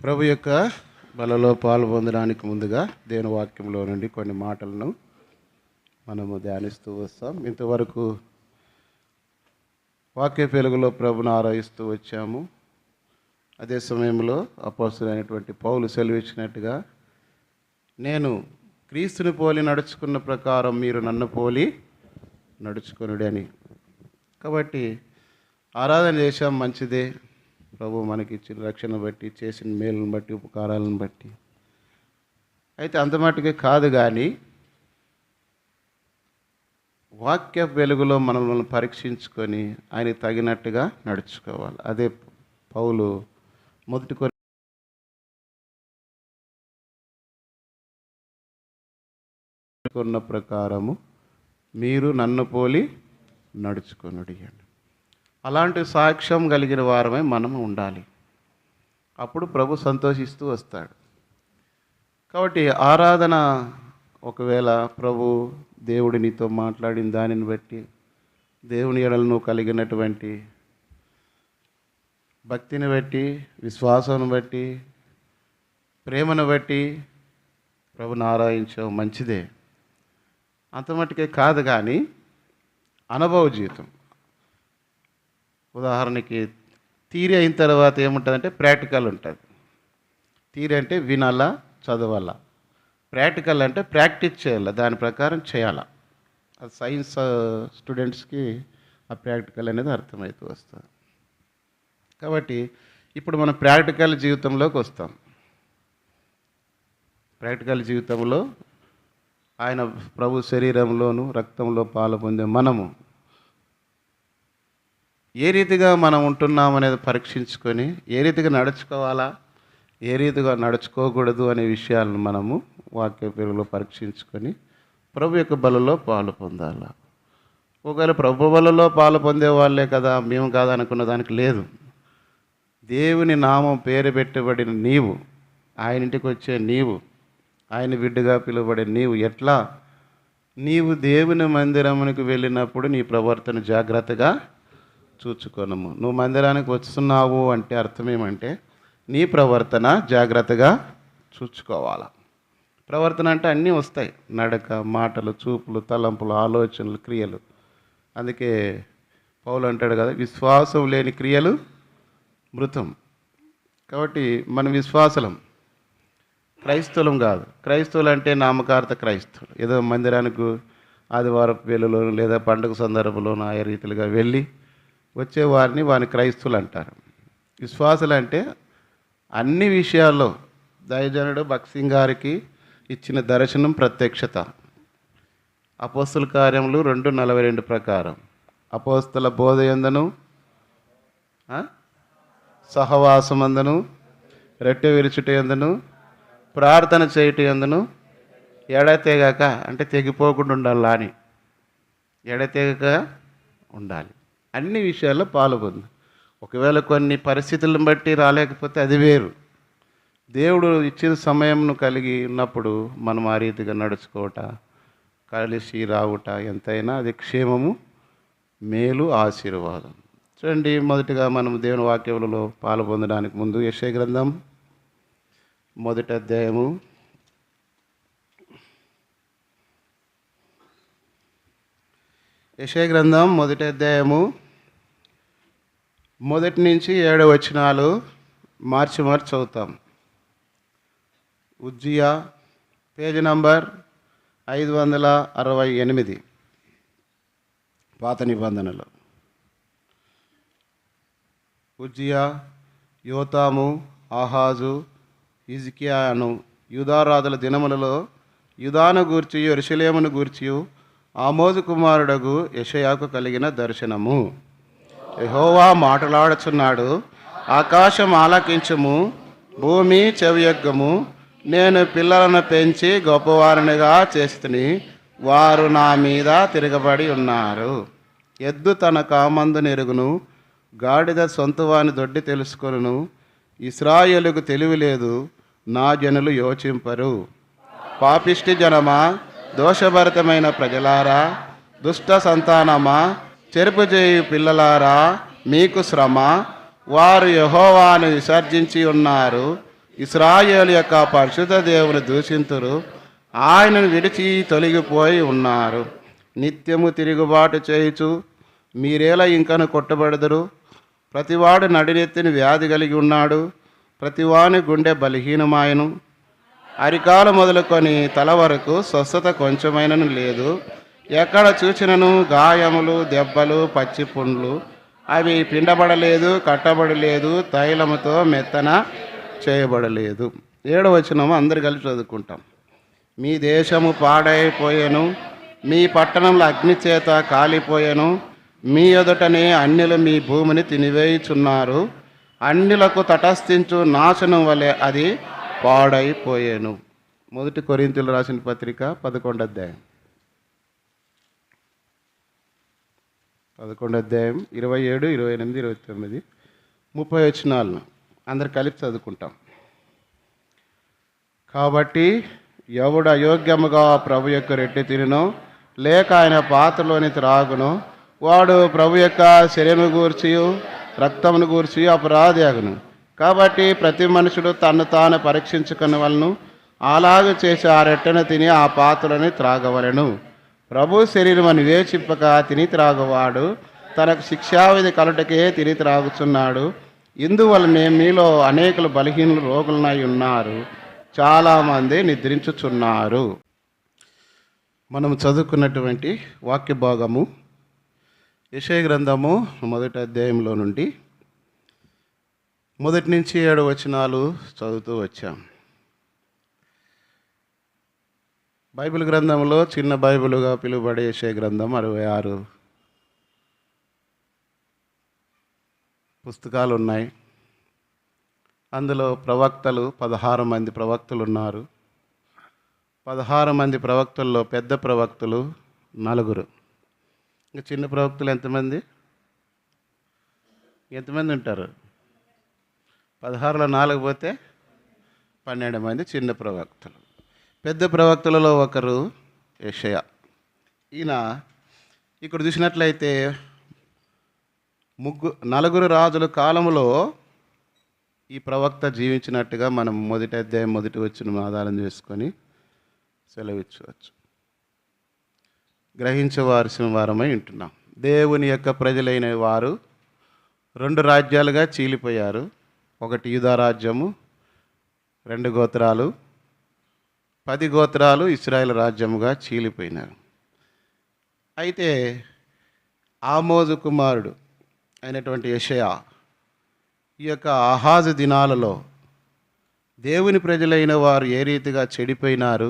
ప్రభు యొక్క బలలో పాల్పొందడానికి ముందుగా దేవుని వాక్యంలో నుండి కొన్ని మాటలను మనము ధ్యానిస్తూ వస్తాం. ఇంతవరకు వాక్య వెలుగులో ప్రభును ఆరాధిస్తూ వచ్చాము. అదే సమయంలో అపోస్తలుడైనటువంటి పౌలు సెలవిచ్చినట్టుగా, నేను క్రీస్తుని పోలి నడుచుకున్న ప్రకారం మీరు నన్ను పోలి నడుచుకొనుడి అని. కాబట్టి ఆరాధన చేశాం, మంచిదే. ప్రభు మనకి ఇచ్చిన రక్షణ బట్టి, చేసిన మేలును బట్టి, ఉపకారాలను బట్టి. అయితే అంత మట్టుకే కాదు, కానీ వాక్య వెలుగులో మనల్ని పరీక్షించుకొని ఆయనకి తగినట్టుగా నడుచుకోవాలి. అదే పౌలు మొదటి కొన్న ప్రకారము మీరు నన్ను పోలి నడుచుకొనుడి అని. అలాంటి సాక్ష్యం కలిగిన వారమే మనం ఉండాలి. అప్పుడు ప్రభు సంతోషిస్తూ వస్తాడు. కాబట్టి ఆరాధన, ఒకవేళ ప్రభు దేవుడి నీతో మాట్లాడిన దానిని బట్టి, దేవుని ఎడల నువ్వు కలిగినటువంటి భక్తిని బట్టి, విశ్వాసం బట్టి, ప్రేమను బట్టి ప్రభుని ఆరాధించావు, మంచిదే. అంత మట్టుకే కాదు, కానీ అనుభవ జీవితం. ఉదాహరణకి థియరీ అయిన తర్వాత ఏముంటుందంటే ప్రాక్టికల్ ఉంటుంది. థియరీ అంటే వినాలా, చదవాలా. ప్రాక్టికల్ అంటే ప్రాక్టీస్ చేయాలి, దాని ప్రకారం చేయాలా. అది సైన్స్ స్టూడెంట్స్కి ఆ ప్రాక్టికల్ అనేది అర్థమవుతూ వస్తుంది. కాబట్టి ఇప్పుడు మనం ప్రాక్టికల్ జీవితంలోకి వస్తాం. ప్రాక్టికల్ జీవితంలో ఆయన ప్రభు శరీరంలోను రక్తంలో పాలు పొందే మనము ఏ రీతిగా మనం ఉంటున్నామనేది పరీక్షించుకొని, ఏ రీతిగా నడుచుకోవాలా, ఏ రీతిగా నడుచుకోకూడదు అనే విషయాలను మనము వాక్య వెలుగులో పరీక్షించుకొని ప్రభు యొక్క బలలో పాలు పొందాలా. ఒకవేళ ప్రభు బలలో పాలు పొందే వాళ్ళే కదా, మేము కాదా అనుకున్న దానికి లేదు. దేవుని నామం పేరు పెట్టబడిన నీవు, ఆయన ఇంటికి వచ్చే నీవు, ఆయన బిడ్డగా పిలువబడే నీవు, ఎట్లా నీవు దేవుని మందిరమునికి వెళ్ళినప్పుడు నీ ప్రవర్తన జాగ్రత్తగా చూచుకోనము. నువ్వు మందిరానికి వస్తున్నావు అంటే అర్థం ఏమంటే నీ ప్రవర్తన జాగ్రత్తగా చూచుకోవాలా. ప్రవర్తన అంటే అన్నీ వస్తాయి: నడక, మాటలు, చూపులు, తలంపులు, ఆలోచనలు, క్రియలు. అందుకే పౌలు అంటాడు కదా, విశ్వాసం లేని క్రియలు మృతం. కాబట్టి మనం విశ్వాసులం, క్రైస్తవులం కాదు. క్రైస్తవులు అంటే నామకార్థ క్రైస్తవులు, ఏదో మందిరానికి ఆదివారం వేళలో లేదా పండుగ సందర్భంలోనూ ఆయా రీతిలుగా వెళ్ళి వచ్చేవారిని వారిని క్రైస్తవులు అంటారు. విశ్వాసులు అంటే అన్ని విషయాల్లో దైవజనుడు భక్త్ సింగ్ గారికి ఇచ్చిన దర్శనం, ప్రత్యక్షత. అపోస్తల కార్యములు 2:42 ప్రకారం అపోస్తల బోధ యందును, సహవాసమందును, రొట్టె విరుచుట యందును, ప్రార్థన చేయుట యందును ఎడతెగక, అంటే తెగిపోకుండా ఉండాలా అని, ఎడతెగక ఉండాలి. అన్ని విషయాల్లో పాల్గొంది. ఒకవేళ కొన్ని పరిస్థితులను బట్టి రాలేకపోతే అది వేరు. దేవుడు ఇచ్చిన సమయంను కలిగి ఉన్నప్పుడు మనం ఆ రీతిగా నడుచుకోవట, కలిసి రావుట ఎంతైనా అది క్షేమము, మేలు, ఆశీర్వాదం. చూడండి, మొదటిగా మనం దేవుని వాక్యములలో పాల్పొందడానికి ముందు యెషయా గ్రంథం 1వ అధ్యాయము 1వ అధ్యాయము 1 నుంచి 7 వచనాలు మార్చి చదువుతాం. ఉజ్జియా, పేజీ నంబర్ 568, పాత నిబంధనలో. ఉజ్జియా, యోతాము, ఆహాజు, హిజ్కియా అను యూదారాజుల దినములలో యూదాను గూర్చి, యెరూషలేమును గూర్చి ఆమోజు కుమారుడగు యెషయాకు కలిగిన దర్శనము. యెహోవా మాట్లాడుచున్నాడు, ఆకాశం ఆలకించుము, భూమి చెవియొగ్గము. నేను పిల్లలను పెంచి గొప్పవారినిగా చేస్తుని, వారు నా మీద తిరగబడి ఉన్నారు. ఎద్దు తన కామందు నెరుగును, గాడిద సొంతవాని దొడ్డి తెలుసుకొనును. ఇశ్రాయేలుకు తెలివి లేదు, నా జనులు యోచింపరు. పాపిష్టి జనమా, దోషభరితమైన ప్రజలారా, దుష్ట సంతానమా, చెరుపు చేయు పిల్లలారా, మీకు శ్రమ. వారు యెహోవాను విసర్జించి ఉన్నారు, ఇశ్రాయేలు యొక్క పరిశుద్ధ దేవుని దూషింతురు, ఆయనను విడిచి తొలగిపోయి ఉన్నారు. నిత్యము తిరుగుబాటు చేయుచు మీరేలా ఇంకను కొట్టబడదురు? ప్రతివాడు నడినెత్తిన వ్యాధి కలిగి ఉన్నాడు, ప్రతివాని గుండె బలహీనమాయను. అరికాలు మొదలుకొని తల వరకు స్వస్థత కొంచెమైనను లేదు. ఎక్కడ చూచినను గాయములు, దెబ్బలు, పచ్చి పుండ్లు. అవి పిండబడలేదు, కట్టబడలేదు, తైలముతో మెత్తన చేయబడలేదు. 7వ వచనం అందరు కలిసి చదువుకుంటాం. మీ దేశము పాడైపోయాను, మీ పట్టణంలో అగ్ని చేత కాలిపోయాను. మీ ఎదుటనే అన్యులు మీ భూమిని తినివేయుచున్నారు. అన్యులకు తటస్థించు నాశనం వలె అది పాడైపోయాను. 1 కొరింథీయులకు రాసిన పత్రిక 11వ అధ్యాయం 27, 28, 29, 30 వచనాలను అందరు కలిపి చదువుకుంటాం. కాబట్టి ఎవడు అయోగ్యముగా ప్రభు యొక్క రొట్టె తినో లేక ఆయన పాత్రలోని త్రాగునో వాడు ప్రభు యొక్క శరీరము గూర్చి రక్తమును గూర్చి అపరాధి అగును. కాబట్టి ప్రతి మనుషుడు తన్ను తాను పరీక్షించుకునే వలను, అలాగ చేసి ఆ రొట్టెను తిని ఆ పాత్రలోని త్రాగవలను. ప్రభు శరీరం అని వేచిప్పక తిని త్రాగువాడు తనకు శిక్షావిధి కలుటకే తిని త్రాగుచున్నాడు. ఇందువలనే మీలో అనేకులు బలహీనులు రోగులనై ఉన్నారు, చాలామంది నిద్రించుచున్నారు. మనం చదువుకున్నటువంటి వాక్య భాగము యెషయా గ్రంథము 1వ అధ్యాయంలో నుండి 1 నుంచి 7 వచనాలు చదువుతూ వచ్చాం. బైబిల్ గ్రంథంలో చిన్న బైబిలుగా పిలువబడే యెషయా గ్రంథం 66 పుస్తకాలు ఉన్నాయి. అందులో ప్రవక్తలు 16 మంది ప్రవక్తలు ఉన్నారు. 16 మంది ప్రవక్తల్లో పెద్ద ప్రవక్తలు 4. ఇంకా చిన్న ప్రవక్తలు ఎంతమంది ఉంటారు? 16లో 4 పోతే 12 మంది చిన్న ప్రవక్తలు. పెద్ద ప్రవక్తలలో ఒకరు యెషయా. ఈయన ఇక్కడ చూసినట్లయితే 4 రాజుల కాలంలో ఈ ప్రవక్త జీవించినట్టుగా మనం 1వ అధ్యాయం 1వ వచనం ఆధారం చేసుకొని సెలవిచ్చవచ్చు. గ్రహించవలసిన వారమై ఉంటున్నాం. దేవుని యొక్క ప్రజలైన వారు 2 రాజ్యాలుగా చీలిపోయారు. ఒకటి యూదా రాజ్యము, 2 గోత్రాలు, 10 గోత్రాలు ఇశ్రాయేలు రాజ్యముగా చీలిపోయినారు. అయితే ఆమోజు కుమారుడు అయినటువంటి యెషయా ఈ యొక్క ఆహాజు దినాలలో దేవుని ప్రజలైన వారు ఏ రీతిగా చెడిపోయినారు,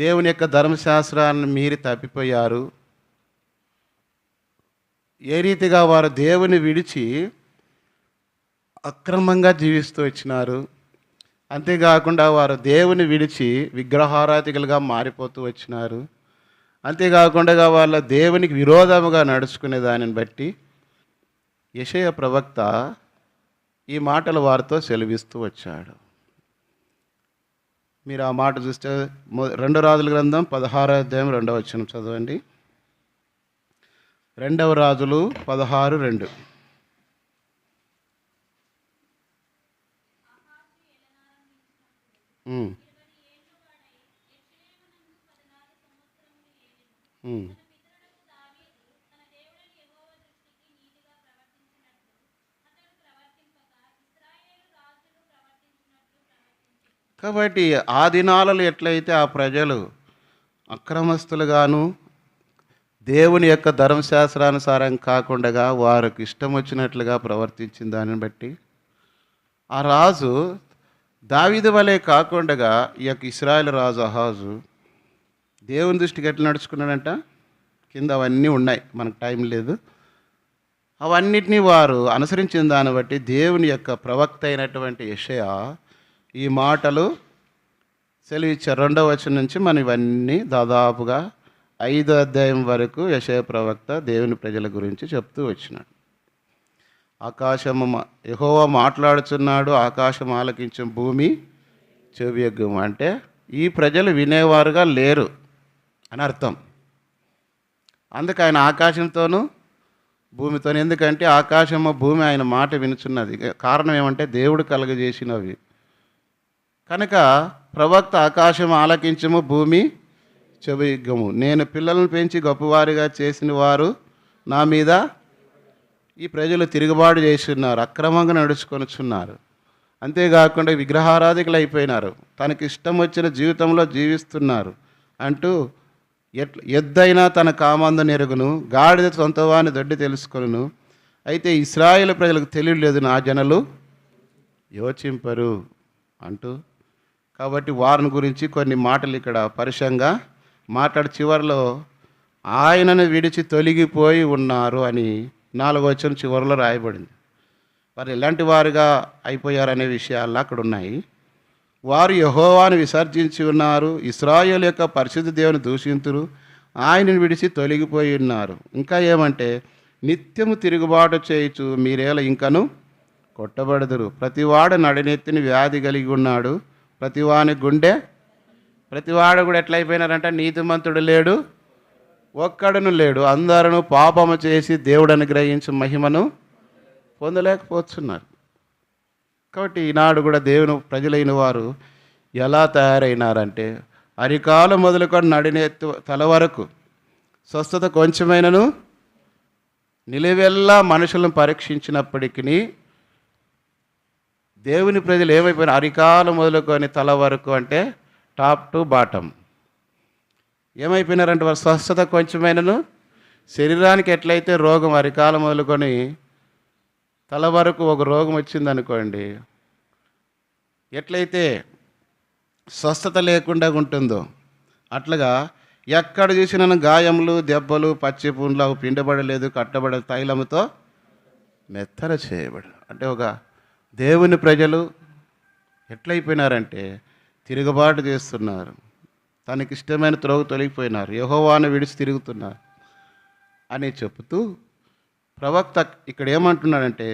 దేవుని యొక్క ధర్మశాస్త్రాన్ని మీరి తప్పిపోయారు, ఏ రీతిగా వారు దేవుని విడిచి అక్రమంగా జీవిస్తూ వచ్చినారు, అంతేకాకుండా వారు దేవుని విడిచి విగ్రహారాధికులుగా మారిపోతూ వచ్చినారు, అంతేకాకుండా వాళ్ళ దేవునికి విరోధముగా నడుచుకునే దానిని బట్టి యెషయా ప్రవక్త ఈ మాటలు వారితో సెలవిస్తూ వచ్చాడు. మీరు ఆ మాట చూస్తే 2 రాజుల గ్రంథం 16వ అధ్యాయం 2వ వచనం చదవండి. 2వ రాజులు 16:2. కాబట్టి ఆ దినాలలో ఎట్లయితే ఆ ప్రజలు అక్రమస్తులుగాను దేవుని యొక్క ధర్మశాస్త్రానుసారం కాకుండా వారికి ఇష్టం వచ్చినట్లుగా ప్రవర్తించిన దానిని బట్టి ఆ రాజు దావీదు వలె కాకుండా ఈ యొక్క ఇశ్రాయేలు రాజు అహాజు దేవుని దృష్టికి ఎట్లా నడుచుకున్నాడంట? కింద అవన్నీ ఉన్నాయి, మనకు టైం లేదు. అవన్నిటినీ వారు అనుసరించిన దాన్ని బట్టి దేవుని యొక్క ప్రవక్త అయినటువంటి యెషయా ఈ మాటలు సెలవిచ్చారు. 2వ వచనం నుంచి మనం ఇవన్నీ దాదాపుగా 5వ అధ్యాయం వరకు యెషయా ప్రవక్త దేవుని ప్రజల గురించి చెప్తూ వచ్చినాడు. ఆకాశము యెహోవా మాట్లాడుచున్నాడు, ఆకాశం ఆలకించే భూమి చెవియొగ్గుము. అంటే ఈ ప్రజలు వినేవారుగా లేరు అని అర్థం. అందుకే ఆయన ఆకాశంతోనూ భూమితో, ఎందుకంటే ఆకాశము భూమి ఆయన మాట వినుచున్నది. కారణం ఏమంటే దేవుడు కలుగజేసినవి కనుక ప్రవక్త ఆకాశం ఆలకించము, భూమి చెవిగము. నేను పిల్లలను పెంచి గొప్పవారిగా చేసిన వారు నా మీద ఈ ప్రజలు తిరుగుబాటు చేస్తున్నారు, అక్రమంగా నడుచుకొనుచున్నారు. అంతేకాకుండా విగ్రహారాధికులు అయిపోయినారు, తనకి ఇష్టం వచ్చిన జీవితంలో జీవిస్తున్నారు అంటూ ఎద్దైనా తన కామందు నెరుగును, గాడిద సొంతవాని దొడ్డి తెలుసుకొనును. అయితే ఇశ్రాయేలు ప్రజలకు తెలియలేదు, నా జనులు యోచింపరు అంటూ. కాబట్టి వారిని గురించి కొన్ని మాటలు ఇక్కడ పరుషంగా మాట్లాడి చివరిలో ఆయనను విడిచి తొలగిపోయి ఉన్నారు అని 4వ వచనం చివరిలో రాయబడింది. వారు ఎలాంటి వారుగా అయిపోయారనే విషయాలు అక్కడ ఉన్నాయి. వారు యెహోవాను విసర్జించి ఉన్నారు, ఇశ్రాయేలు యొక్క పరిశుద్ధ దేవుని దూషింతురు, ఆయనను విడిచి తొలగిపోయి ఉన్నారు. ఇంకా ఏమంటే, నిత్యము తిరుగుబాటు చేయుచు మీరేలా ఇంకను కొట్టబడదురు. ప్రతివాడు నడినెత్తిని వ్యాధి కలిగి ఉన్నాడు, ప్రతివాని గుండె, ప్రతివాడు కూడా ఎట్లయిపోయినారంట, నీతిమంతుడు లేడు, ఒక్కడును లేడు, అందరూ పాపము చేసి దేవుడు అనుగ్రహించి మహిమను పొందలేకపోతున్నారు. కాబట్టి ఈనాడు కూడా దేవుని ప్రజలైన వారు ఎలా తయారైనారంటే, అరికాలు మొదలుకొని నడినెత్తు తల వరకు స్వస్థత కొంచెమైనను నిలువెల్లా మనుషులను పరీక్షించినప్పటికీ దేవుని ప్రజలు ఏమైపోయినా, అరికాలు మొదలుకొని తల వరకు అంటే టాప్ టు బాటం ఏమైపోయినారంటే, వారు స్వస్థత కొంచెమైనను, శరీరానికి ఎట్లయితే రోగం అరికాలు మొదలుకొని తల వరకు ఒక రోగం వచ్చిందనుకోండి, ఎట్లయితే స్వస్థత లేకుండా ఉంటుందో అట్లాగా ఎక్కడ చూసినా గాయములు, దెబ్బలు, పచ్చి పుండ్లు, అవి పిండబడలేదు, కట్టబడలేదు, తైలముతో మెత్తన చేయబడు. అంటే ఒక దేవుని ప్రజలు ఎట్లయిపోయినారంటే తిరుగుబాటు చేస్తున్నారు, తనకిష్టమైన త్రోవ తొలగిపోయినారు, యెహోవాను విడిచి తిరుగుతున్నారు అని చెబుతూ ప్రవక్త ఇక్కడ ఏమంటున్నాడంటే,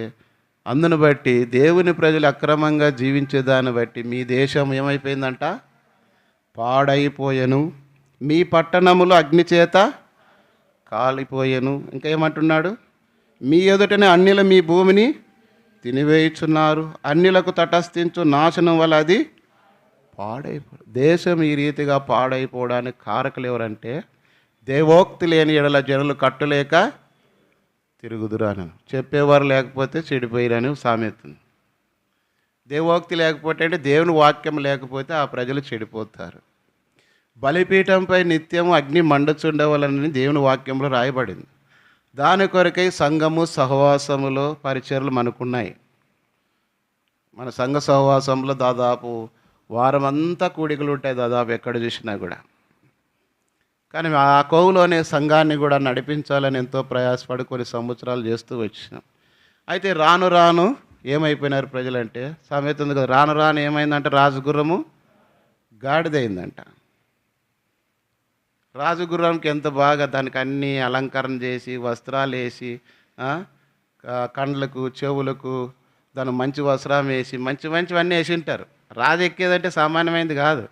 అందును బట్టి దేవుని ప్రజలు అక్రమంగా జీవించేదాన్ని బట్టి మీ దేశం ఏమైపోయిందంట, పాడైపోయెను, మీ పట్టణములు అగ్నిచేత కాలిపోయెను. ఇంకా ఏమంటున్నాడు, మీ ఎదుటనే అన్యులు మీ భూమిని తినివేయుచున్నారు, అన్యులకు తటస్థించు నాశనం వల్ల అది దేశం ఈ రీతిగా పాడైపోవడానికి కారకులు ఎవరంటే, దేవోక్తి లేని ఎడల జనులు కట్టులేక తిరుగుదురాను. చెప్పేవారు లేకపోతే చెడిపోయిరని సామెతుంది. దేవోక్తి లేకపోతే అంటే దేవుని వాక్యం లేకపోతే ఆ ప్రజలు చెడిపోతారు. బలిపీఠంపై నిత్యము అగ్ని మండుచుండవలనని దేవుని వాక్యంలో రాయబడింది. దాని కొరకై సంఘము సహవాసములో పరిచర్లు మనకున్నాయి. మన సంఘ సహవాసంలో దాదాపు వారం అంతా కూడికలు ఉంటాయి, దాదాపు ఎక్కడ చూసినా కూడా. కానీ ఆ కోవులోనే సంఘాన్ని కూడా నడిపించాలని ఎంతో ప్రయాసపడి కొన్ని సంవత్సరాలు చేస్తూ వచ్చినాం. అయితే రాను రాను ఏమైపోయినారు ప్రజలంటే, సామెత ఉంది కదా, రాను రాను ఏమైందంటే రాజుగుర్రము గాడిదైందంట. రాజుగుర్రంకి ఎంత బాగా దానికి అన్నీ అలంకరణ చేసి, వస్త్రాలు వేసి, కండ్లకు చెవులకు దాని మంచి వస్త్రం వేసి మంచివన్నీ వేసి ఉంటారు. రాజు ఎక్కేదంటే సామాన్యమైనది కాదు.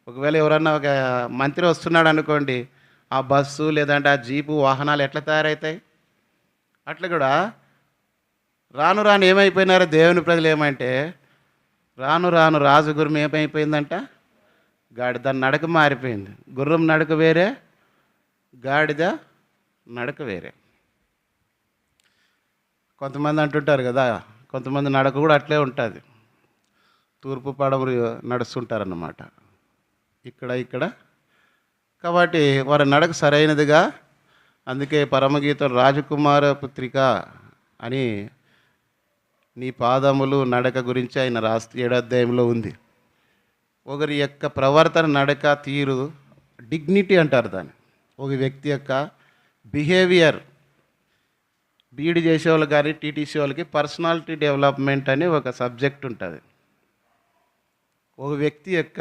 ఒకవేళ ఎవరన్నా ఒక మంత్రి వస్తున్నాడు అనుకోండి, ఆ బస్సు లేదంటే ఆ జీపు వాహనాలు ఎట్లా తయారవుతాయి, అట్లా కూడా రాను రాను ఏమైపోయినారో దేవుని ప్రజలు ఏమంటే, రాను రాను రాజుగుర్రం ఏమైపోయిందంట, గాడిద నడక మారిపోయింది. గుర్రం నడక వేరే, గాడిద నడక వేరే. కొంతమంది అంటుంటారు కదా, కొంతమంది నడక కూడా అట్లే ఉంటుంది, తూర్పు పడమరు నడుస్తుంటారన్నమాట, ఇక్కడ. కాబట్టి వారి నడక సరైనదిగా, అందుకే పరమగీతం రాజకుమార పుత్రిక అని నీ పాదములు నడక గురించి ఆయన 7వ అధ్యాయంలో ఉంది. ఒకరి యొక్క ప్రవర్తన, నడక, తీరు, డిగ్నిటీ అంటారు దాన్ని. ఒక వ్యక్తి యొక్క బిహేవియర్. బీఈడి చేసేవాళ్ళు కానీ టీటీసీ వాళ్ళకి పర్సనాలిటీ డెవలప్మెంట్ అని ఒక సబ్జెక్ట్ ఉంటుంది. ఒక వ్యక్తి యొక్క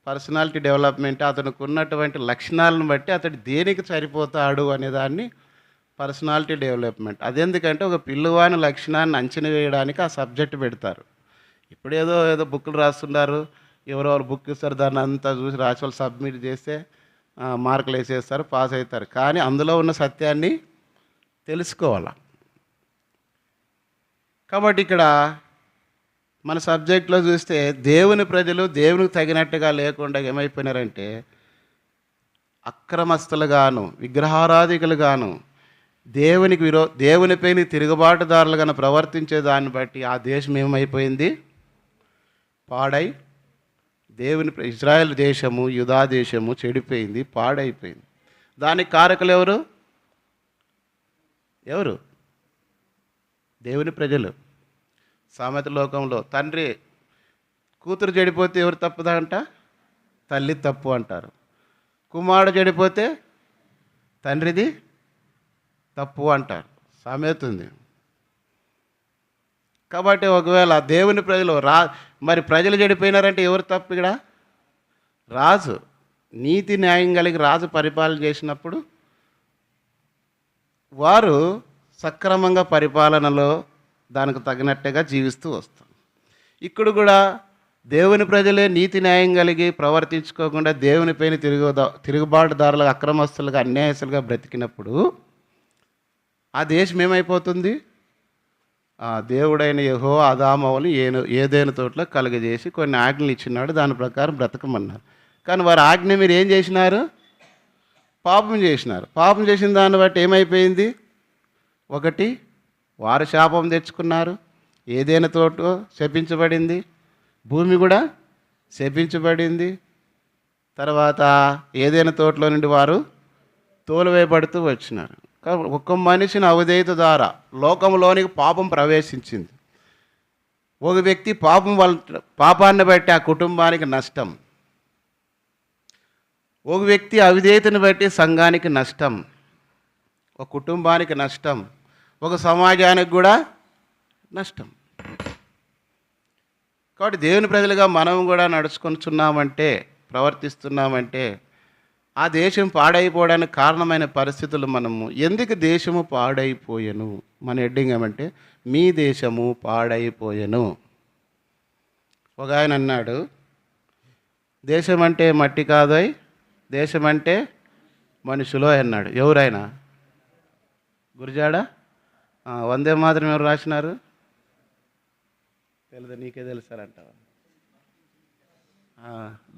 పర్సనాలిటీ డెవలప్మెంట్, అతనికి ఉన్నటువంటి లక్షణాలను బట్టి అతడు దేనికి సరిపోతాడు అనేదాన్ని పర్సనాలిటీ డెవలప్మెంట్. అదెందుకంటే ఒక పిల్లవాని లక్షణాన్ని అంచనా వేయడానికి ఆ సబ్జెక్ట్ పెడతారు. ఇప్పుడు ఏదో బుక్కులు రాస్తున్నారు, ఎవరెవరు బుక్ ఇస్తారు, దాన్ని అంతా చూసి రాసి వాళ్ళు సబ్మిట్ చేస్తే మార్కులు వేసేస్తారు, పాస్ అవుతారు. కానీ అందులో ఉన్న సత్యాన్ని తెలుసుకోవాలి. కాబట్టి ఇక్కడ మన సబ్జెక్ట్లో చూస్తే దేవుని ప్రజలు దేవునికి తగినట్టుగా లేకుండా ఏమైపోయినారంటే అక్రమస్తులుగాను విగ్రహారాధికులుగాను దేవునిపైన తిరుగుబాటుదారులుగాను ప్రవర్తించే దాన్ని బట్టి ఆ దేశం ఏమైపోయింది? పాడై ఇజ్రాయెల్ దేశము యూదా దేశము చెడిపోయింది, పాడైపోయింది. దానికి కారకులు ఎవరు? దేవుని ప్రజలు. సామెత లోకంలో తండ్రి కూతురు చెడిపోతే ఎవరు తప్పుదంట? తల్లి తప్పు అంటారు. కుమారుడు చెడిపోతే తండ్రిది తప్పు అంటారు. సామెత ఉంది. కాబట్టి ఒకవేళ దేవుని ప్రజలు మరి ప్రజలు చెడిపోయినారంటే ఎవరు తప్పు? ఇక్కడ రాజు నీతి న్యాయం కలిగి రాజు పరిపాలన చేసినప్పుడు వారు సక్రమంగా పరిపాలనలో దానికి తగినట్టుగా జీవిస్తూ వస్తాం. ఇక్కడ కూడా దేవుని ప్రజలే నీతి న్యాయం కలిగి ప్రవర్తించుకోకుండా దేవునిపైన తిరుగుబాటుదారులుగా అక్రమస్తులుగా అన్యాయస్తులుగా బ్రతికినప్పుడు ఆ దేశం ఏమైపోతుంది? దేవుడైన యెహోవా ఆదామును ఏదైనా తోటలో కలుగజేసి కొన్ని ఆజ్ఞలు ఇచ్చినాడు, దాని ప్రకారం బ్రతకమన్నారు. కానీ వారి ఆజ్ఞ మీరు ఏం చేసినారు? పాపం చేసినారు. పాపం చేసిన దాన్ని బట్టి ఏమైపోయింది? ఒకటి, వారు శాపం తెచ్చుకున్నారు. ఏదైనా తోట శపించబడింది, భూమి కూడా శపించబడింది. తర్వాత ఏదైనా తోటలో నుండి వారు తోలువేయబడుతూ వచ్చినారు. ఒక్క మనిషిని అవిధేయత ద్వారా లోకంలోనికి పాపం ప్రవేశించింది. ఒక వ్యక్తి పాపాన్ని బట్టి ఆ కుటుంబానికి నష్టం, ఒక వ్యక్తి అవిధేయతను బట్టి సంఘానికి నష్టం, ఒక కుటుంబానికి నష్టం, ఒక సమాజానికి కూడా నష్టం. కాబట్టి దేవుని ప్రజలుగా మనం కూడా నడుచుకొనిచున్నామంటే, ప్రవర్తిస్తున్నామంటే ఆ దేశం పాడైపోవడానికి కారణమైన పరిస్థితులు మనము ఎందుకు దేశము పాడైపోయెను? మన హెడ్డింగ్ ఏమంటే మీ దేశము పాడైపోయెను. ఒక ఆయన అన్నాడు, దేశం అంటే మట్టి కాదోయ్, దేశం అంటే మనుషులో అన్నాడు. ఎవరైనా గురిజాడ వందే మాత్రం ఎవరు రాసినారు? తెలుదా? నీకే తెలుసారంటావా?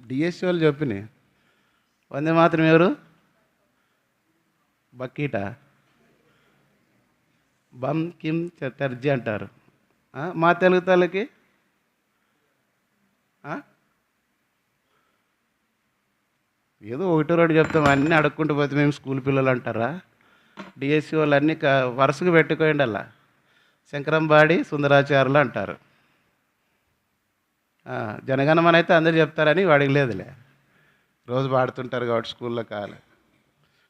డిఎస్సి వాళ్ళు చెప్పినాయి. వందే మాత్రం ఎవరు? బకీటా బమ్ కిమ్ చటర్జీ అంటారు. మా తెలుగు తల్లికి ఏదో ఒకటి రెండు చెప్తాం, అన్నీ అడుక్కుంటూ పోతే మేము స్కూల్ పిల్లలు అంటారా? డిఎస్సి వాళ్ళు అన్నీ వరుసగా పెట్టుకోండి. అలా శంకరంబాడి సుందరాచార్యులు అంటారు. జనగణమన అయితే అందరు చెప్తారని వాడికి లేదులే, రోజు పాడుతుంటారు కాబట్టి స్కూల్లో కాలే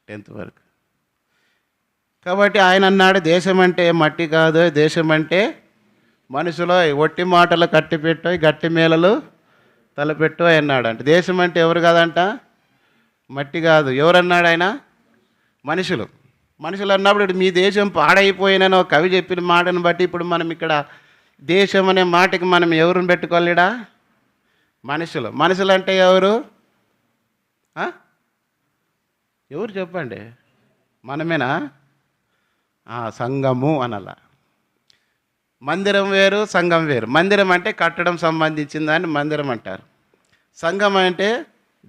10th వరకు. కాబట్టి ఆయన అన్నాడు, దేశం అంటే మట్టి కాదు, దేశం అంటే మనుషులో ఒట్టి మాటలు కట్టిపెట్టో గట్టి మేళలు తలపెట్టో అన్నాడు. అంటే దేశం అంటే ఎవరు కాదంట? మట్టి కాదు. ఎవరన్నాడు ఆయన? మనుషులు. మనుషులు అన్నప్పుడు మీ దేశం పాడైపోయినని ఒక కవి చెప్పిన మాటను బట్టి ఇప్పుడు మనం ఇక్కడ దేశం అనే మాటకి మనం ఎవరిని పెట్టుకోలేడా? మనుషులు. మనుషులు అంటే ఎవరు? ఎవరు చెప్పండి? మనమేనా? సంఘము అనలా. మందిరం వేరు, సంఘం వేరు. మందిరం అంటే కట్టడం సంబంధించిన దాన్ని మందిరం అంటారు. సంఘం అంటే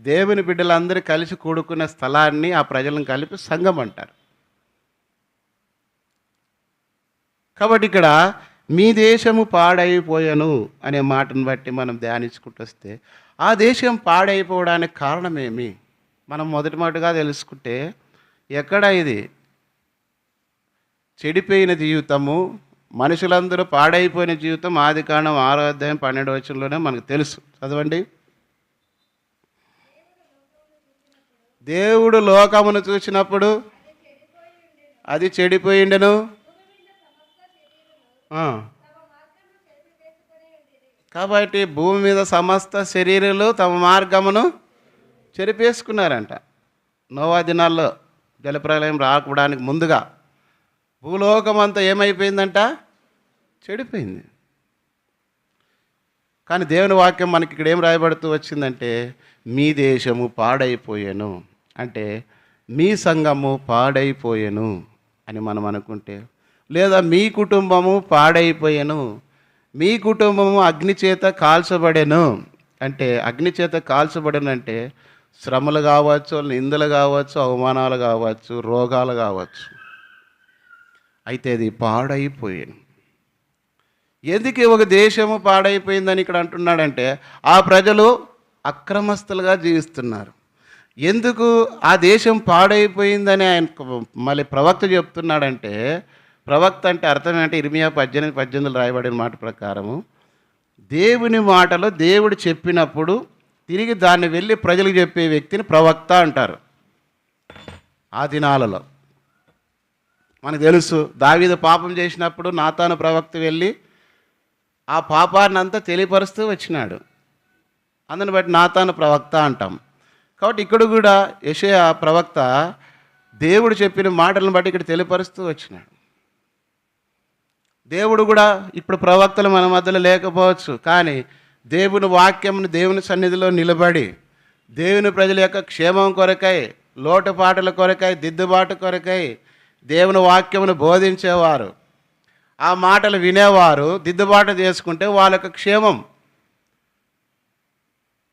దేవుని బిడ్డలందరూ కలిసి కూడుకునే స్థలాన్ని, ఆ ప్రజలను కలిపి సంఘం అంటారు. కాబట్టి ఇక్కడ మీ దేశము పాడైపోయాను అనే మాటను బట్టి మనం ధ్యానించుకుంటూ వస్తే ఆ దేశం పాడైపోవడానికి కారణమేమి? మనం మొదటి మాటగా తెలుసుకుంటే ఎక్కడ ఇది చెడిపోయిన జీవితము, మనుషులందరూ పాడైపోయిన జీవితం ఆదికాండం 6వ అధ్యాయం 12వ వచనంలోనే మనకు తెలుసు. చదవండి. దేవుడు లోకమును చూసినప్పుడు అది చెడిపోయిండెను. కాబట్టి భూమి మీద సమస్త శరీరాలు తమ మార్గమును చెరిపేసుకున్నారంట. నోవా దినాల్లో జలప్రలయం రాకడానికి ముందుగా భూలోకం అంతా ఏమైపోయిందంట? చెడిపోయింది. కానీ దేవుని వాక్యం మనకి ఇక్కడ ఏం రాయబడుతూ వచ్చిందంటే మీ దేశము పాడైపోయాను, అంటే మీ సంఘము పాడైపోయాను అని మనం అనుకుంటే, లేదా మీ కుటుంబము పాడైపోయాను, మీ కుటుంబము అగ్ని చేత కాల్చబడెను. అంటే అగ్ని చేత కాల్చబడెను అంటే శ్రమలు కావచ్చు, నిందలు కావచ్చు, అవమానాలు కావచ్చు, రోగాలు కావచ్చు. అయితే అది పాడైపోయాను. ఎందుకు ఒక దేశము పాడైపోయిందని ఇక్కడ అంటున్నాడంటే ఆ ప్రజలు అక్రమస్తులుగా జీవిస్తున్నారు. ఎందుకు ఆ దేశం పాడైపోయిందని ఆయన మళ్ళీ ప్రవక్త చెప్తున్నాడంటే, ప్రవక్త అంటే అర్థం ఏంటంటే ఇర్మియా 18:18 రాయబడిన మాట ప్రకారము దేవుని మాటలు దేవుడు చెప్పినప్పుడు తిరిగి దాన్ని వెళ్ళి ప్రజలకు చెప్పే వ్యక్తిని ప్రవక్త అంటారు. ఆ దినాలలో మనకు తెలుసు, దావీదు పాపం చేసినప్పుడు నాతాను ప్రవక్త వెళ్ళి ఆ పాపాన్ని అంతా తెలియపరుస్తూ వచ్చినాడు. అందుని బట్టి నాతాను ప్రవక్త అంటాం. కాబట్టి ఇక్కడ కూడా యెషయా ప్రవక్త దేవుడు చెప్పిన మాటలను బట్టి ఇక్కడ తెలియపరుస్తూ వచ్చినాడు. దేవుడు కూడా ఇప్పుడు ప్రవక్తలు మన మధ్యలో లేకపోవచ్చు, కానీ దేవుని వాక్యమును దేవుని సన్నిధిలో నిలబడి దేవుని ప్రజల యొక్క క్షేమం కొరకై, లోటుపాటుల కొరకై, దిద్దుబాటు కొరకై దేవుని వాక్యమును బోధించేవారు, ఆ మాటలు వినేవారు దిద్దుబాటు చేసుకుంటే వాళ్ళ యొక్క క్షేమం.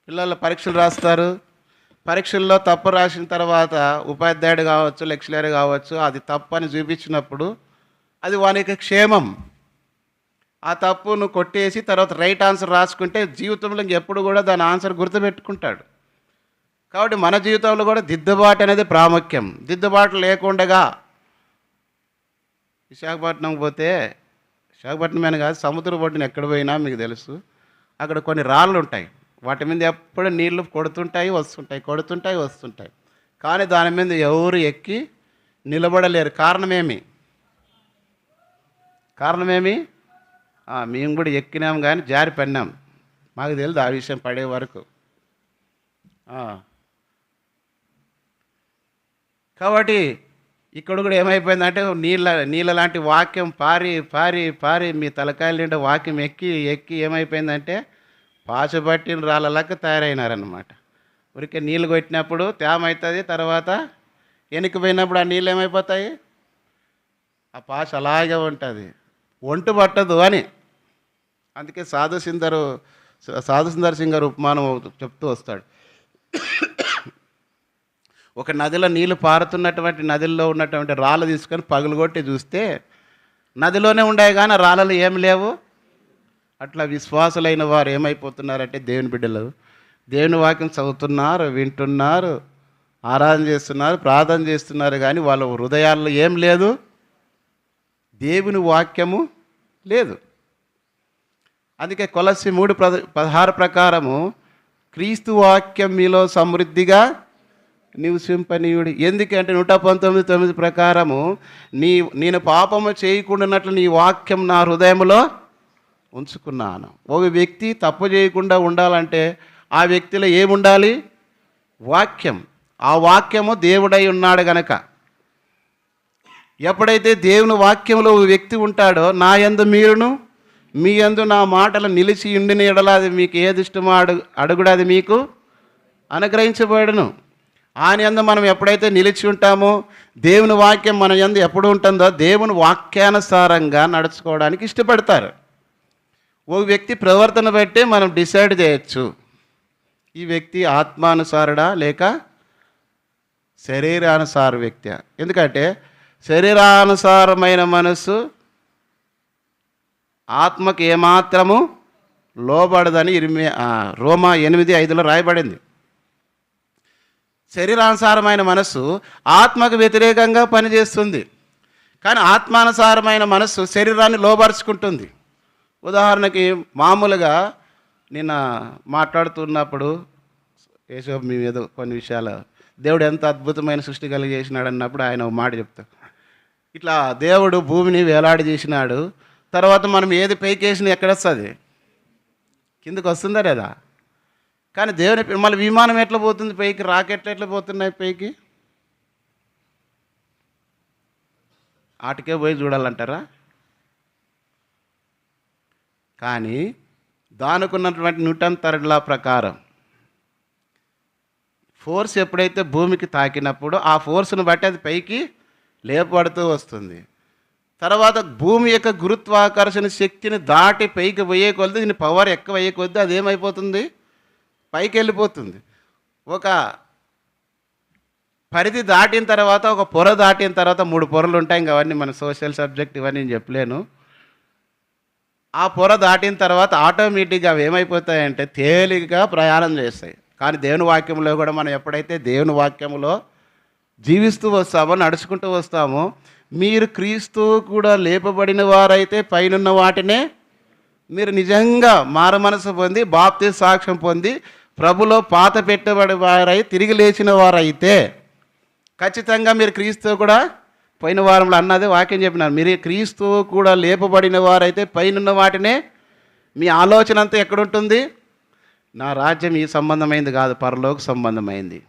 పిల్లలు పరీక్షలు రాస్తారు, పరీక్షల్లో తప్పు రాసిన తర్వాత ఉపాధ్యాయుడు కావచ్చు, లెక్చరర్ కావచ్చు, అది తప్పు అని చూపించినప్పుడు అది వానికి క్షేమం. ఆ తప్పును కొట్టేసి తర్వాత రైట్ ఆన్సర్ రాసుకుంటే జీవితంలో ఎప్పుడు కూడా దాని ఆన్సర్ గుర్తుపెట్టుకుంటాడు. కాబట్టి మన జీవితంలో కూడా దిద్దుబాటు అనేది ప్రాముఖ్యం. దిద్దుబాటు లేకుండగా విశాఖపట్నం పోతే, విశాఖపట్నమే కాదు సముద్ర ఒడ్డున ఎక్కడ పోయినా మీకు తెలుసు, అక్కడ కొన్ని రాళ్ళు ఉంటాయి. వాటి మీద ఎప్పుడు నీళ్లు కొడుతుంటాయి వస్తుంటాయి, కొడుతుంటాయి వస్తుంటాయి. కానీ దాని మీద ఎవరు ఎక్కి నిలబడలేరు. కారణమేమి? మేము కూడా ఎక్కినాం కానీ జారి పడినాం. మాకు తెలియదు ఆ విషయం పడే వరకు. కాబట్టి ఇక్కడ కూడా ఏమైపోయిందంటే నీళ్ళ లాంటి వాక్యం పారి పారి పారి మీ తలకాయలు నిండా వాక్యం ఎక్కి ఏమైపోయిందంటే పాచబట్టిన రాళ్ళలాగా తయారైనారన్నమాట. ఊరికే నీళ్ళు కొట్టినప్పుడు తేమ అవుతుంది, తర్వాత వెనక్కిపోయినప్పుడు ఆ నీళ్ళు ఏమైపోతాయి, ఆ పాచ అలాగే ఉంటుంది, ఒంటు పట్టదు అని. అందుకే సాధు సుందర్ సింగ్ గారు ఉపమానం చెప్తూ వస్తాడు. ఒక నదిలో నీళ్లు పారుతున్నటువంటి నదిలో ఉన్నటువంటి రాళ్ళు తీసుకొని పగులుగొట్టి చూస్తే నదిలోనే ఉండే కానీ రాళ్ళలు ఏం లేవు. అట్లా విశ్వాసులైన వారు ఏమైపోతున్నారంటే దేవుని బిడ్డలు దేవుని వాక్యం చదువుతున్నారు, వింటున్నారు, ఆరాధన చేస్తున్నారు, ప్రార్థన చేస్తున్నారు, కానీ వాళ్ళ హృదయాల్లో ఏం లేదు, దేవుని వాక్యము లేదు. అందుకే కొలస్సీ 3:16 ప్రకారము క్రీస్తు వాక్యం మీలో సమృద్ధిగా నివసింపనీయుడు. ఎందుకంటే 119:9 ప్రకారము నేను పాపము చేయకుండానట్లు నీ వాక్యం నా హృదయంలో ఉంచుకున్నాను. ఒక వ్యక్తి తప్పు చేయకుండా ఉండాలంటే ఆ వ్యక్తిలో ఏముండాలి? వాక్యం. ఆ వాక్యము దేవుడై ఉన్నాడు గనక ఎప్పుడైతే దేవుని వాక్యంలో ఒక వ్యక్తి ఉంటాడో, నా యందు మీరును మీ యందు నా మాటలు నిలిచి ఉండిన ఎడల అది మీకు ఏది ఇష్టమో అడుగుడు అది మీకు అనుగ్రహించబడును. ఆయన యందు మనం ఎప్పుడైతే నిలిచి ఉంటామో, దేవుని వాక్యం మన యందు ఎప్పుడు ఉంటుందో దేవుని వాక్యానుసారంగా నడుచుకోవడానికి ఇష్టపడతారు. ఒక వ్యక్తి ప్రవర్తన బట్టి మనం డిసైడ్ చేయొచ్చు, ఈ వ్యక్తి ఆత్మానుసారుడా లేక శరీరానుసార వ్యక్తి. ఎందుకంటే శరీరానుసారమైన మనసు ఆత్మకు ఏమాత్రము లోబడదని రోమా 8:5 రాయబడింది. శరీరానుసారమైన మనస్సు ఆత్మకు వ్యతిరేకంగా పనిచేస్తుంది, కానీ ఆత్మానుసారమైన మనస్సు శరీరాన్ని లోబరుచుకుంటుంది. ఉదాహరణకి మామూలుగా నిన్న మాట్లాడుతున్నప్పుడు యేసు మీ మీద కొన్ని విషయాలు దేవుడు ఎంత అద్భుతమైన సృష్టి కలిగేసినాడు అన్నప్పుడు ఆయన ఒక మాట చెప్తాడు. ఇట్లా దేవుడు భూమిని వేలాడి చేసినాడు, తర్వాత మనం ఏది పైకి వేసినా ఎక్కడొస్తుంది? కిందకు వస్తుందా లేదా? కానీ దేవుని మళ్ళీ విమానం ఎట్లా పోతుంది పైకి? రాకెట్లు ఎట్లా పోతున్నాయి పైకి? ఆటకే పోయి చూడాలంటారా? కానీ దానికి ఉన్నటువంటి న్యూటన్ థర్డ్ లా ప్రకారం ఫోర్స్ ఎప్పుడైతే భూమికి తాకినప్పుడు ఆ ఫోర్స్ను బట్టి అది పైకి లేపబడుతూ వస్తుంది. తర్వాత భూమి యొక్క గురుత్వాకర్షణ శక్తిని దాటి పైకి పోయే కొద్దీ దీని పవర్ ఎక్కువ అయ్యే కొద్దీ అదేమైపోతుంది, పైకి వెళ్ళిపోతుంది. ఒక పరిధి దాటిన తర్వాత, ఒక పొర దాటిన తర్వాత 3 పొరలు ఉంటాయి. ఇంకా అవన్నీ మన సోషల్ సబ్జెక్ట్ ఇవన్నీ నేను చెప్పలేను. ఆ పొర దాటిన తర్వాత ఆటోమేటిక్గా అవి ఏమైపోతాయంటే తేలికగా ప్రయాణం చేస్తాయి. కానీ దేవుని వాక్యంలో కూడా మనం ఎప్పుడైతే దేవుని వాక్యంలో జీవిస్తూ వస్తామో, నడుచుకుంటూ వస్తామో, మీరు క్రీస్తు కూడా లేపబడిన వారైతే పైనున్న వాటినే మీరు నిజంగా మారు మనసు పొంది బాప్తిస్మ సాక్ష్యం పొంది ప్రభులో పాత పెట్టబడి వారై తిరిగి లేచిన వారైతే ఖచ్చితంగా మీరు క్రీస్తు కూడా, పోయిన వారంలో అన్నది వాక్యం చెప్పినారు, మీరు క్రీస్తు కూడా లేపబడిన వారైతే పైనున్న వాటినే. మీ ఆలోచన అంతా ఎక్కడుంటుంది? నా రాజ్యం ఈ సంబంధమైంది కాదు, పరలోక సంబంధమైంది.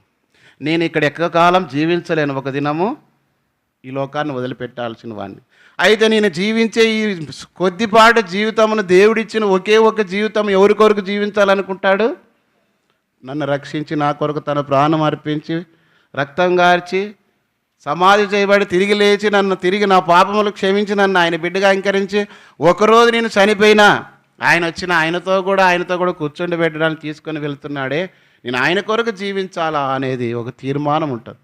నేను ఇక్కడ ఎక్కువ కాలం జీవించలేను, ఒక దినము ఈ లోకాన్ని వదిలిపెట్టాల్సిన వాడిని. అయితే నేను జీవించే ఈ కొద్దిపాటి జీవితమును దేవుడిచ్చిన ఒకే ఒక జీవితం ఎవరి కొరకు జీవించాలనుకుంటాడు? నన్ను రక్షించి నా కొరకు తన ప్రాణం అర్పించి రక్తం గార్చి సమాధి చేయబడి తిరిగి లేచి నన్ను తిరిగి నా పాపములు క్షమించి నన్ను ఆయన బిడ్డగా అంకరించి ఒకరోజు నేను చనిపోయినా ఆయన వచ్చిన ఆయనతో కూడా కూర్చుండి పెట్టడానికి తీసుకొని వెళ్తున్నాడే, నేను ఆయన కొరకు జీవించాలా అనేది ఒక తీర్మానం ఉంటుంది.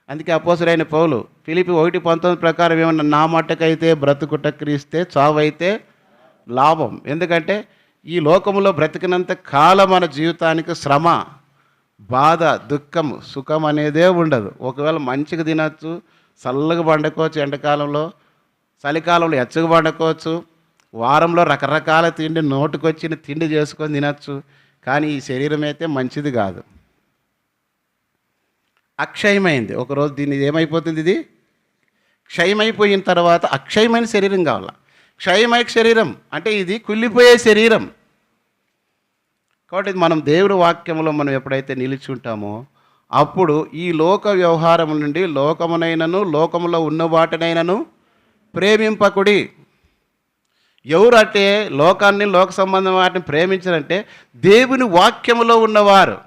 అందుకే అపోస్తలుడైన పౌలు ఫిలిప్పీ 1:19 ప్రకారం ఏమన్నా, నా మట్టుకైతే బ్రతుకుట క్రీస్తే, చావు అయితే లాభం. ఎందుకంటే ఈ లోకంలో బ్రతికినంత కాలం మన జీవితానికి శ్రమ, బాధ, దుఃఖము, సుఖం అనేదే ఉండదు. ఒకవేళ మంచిగా తినచ్చు, చల్లగా పండుకోవచ్చు, ఎండాకాలంలో చలికాలంలో ఎచ్చగా పండుకోవచ్చు, వారంలో రకరకాల తిండి నోటుకొచ్చిన తిండి చేసుకొని తినచ్చు. కానీ ఈ శరీరం అయితే మంచిది కాదు, అక్షయమైంది. ఒకరోజు దీన్ని ఏమైపోతుంది, ఇది క్షయమైపోయిన తర్వాత అక్షయమైన శరీరం కావాలి. క్షయమైన శరీరం అంటే ఇది కుళ్ళిపోయే శరీరం. కాబట్టి మనం దేవుడి వాక్యంలో మనం ఎప్పుడైతే నిలిచి ఉంటామో అప్పుడు ఈ లోక వ్యవహారం నుండి లోకమునైనను లోకములో ఉన్న వాటినైనను ప్రేమింపకుడి. ఎవరు అంటే లోకాన్ని, లోక సంబంధం వాటిని ప్రేమించారంటే దేవుని వాక్యములో ఉన్నవారు,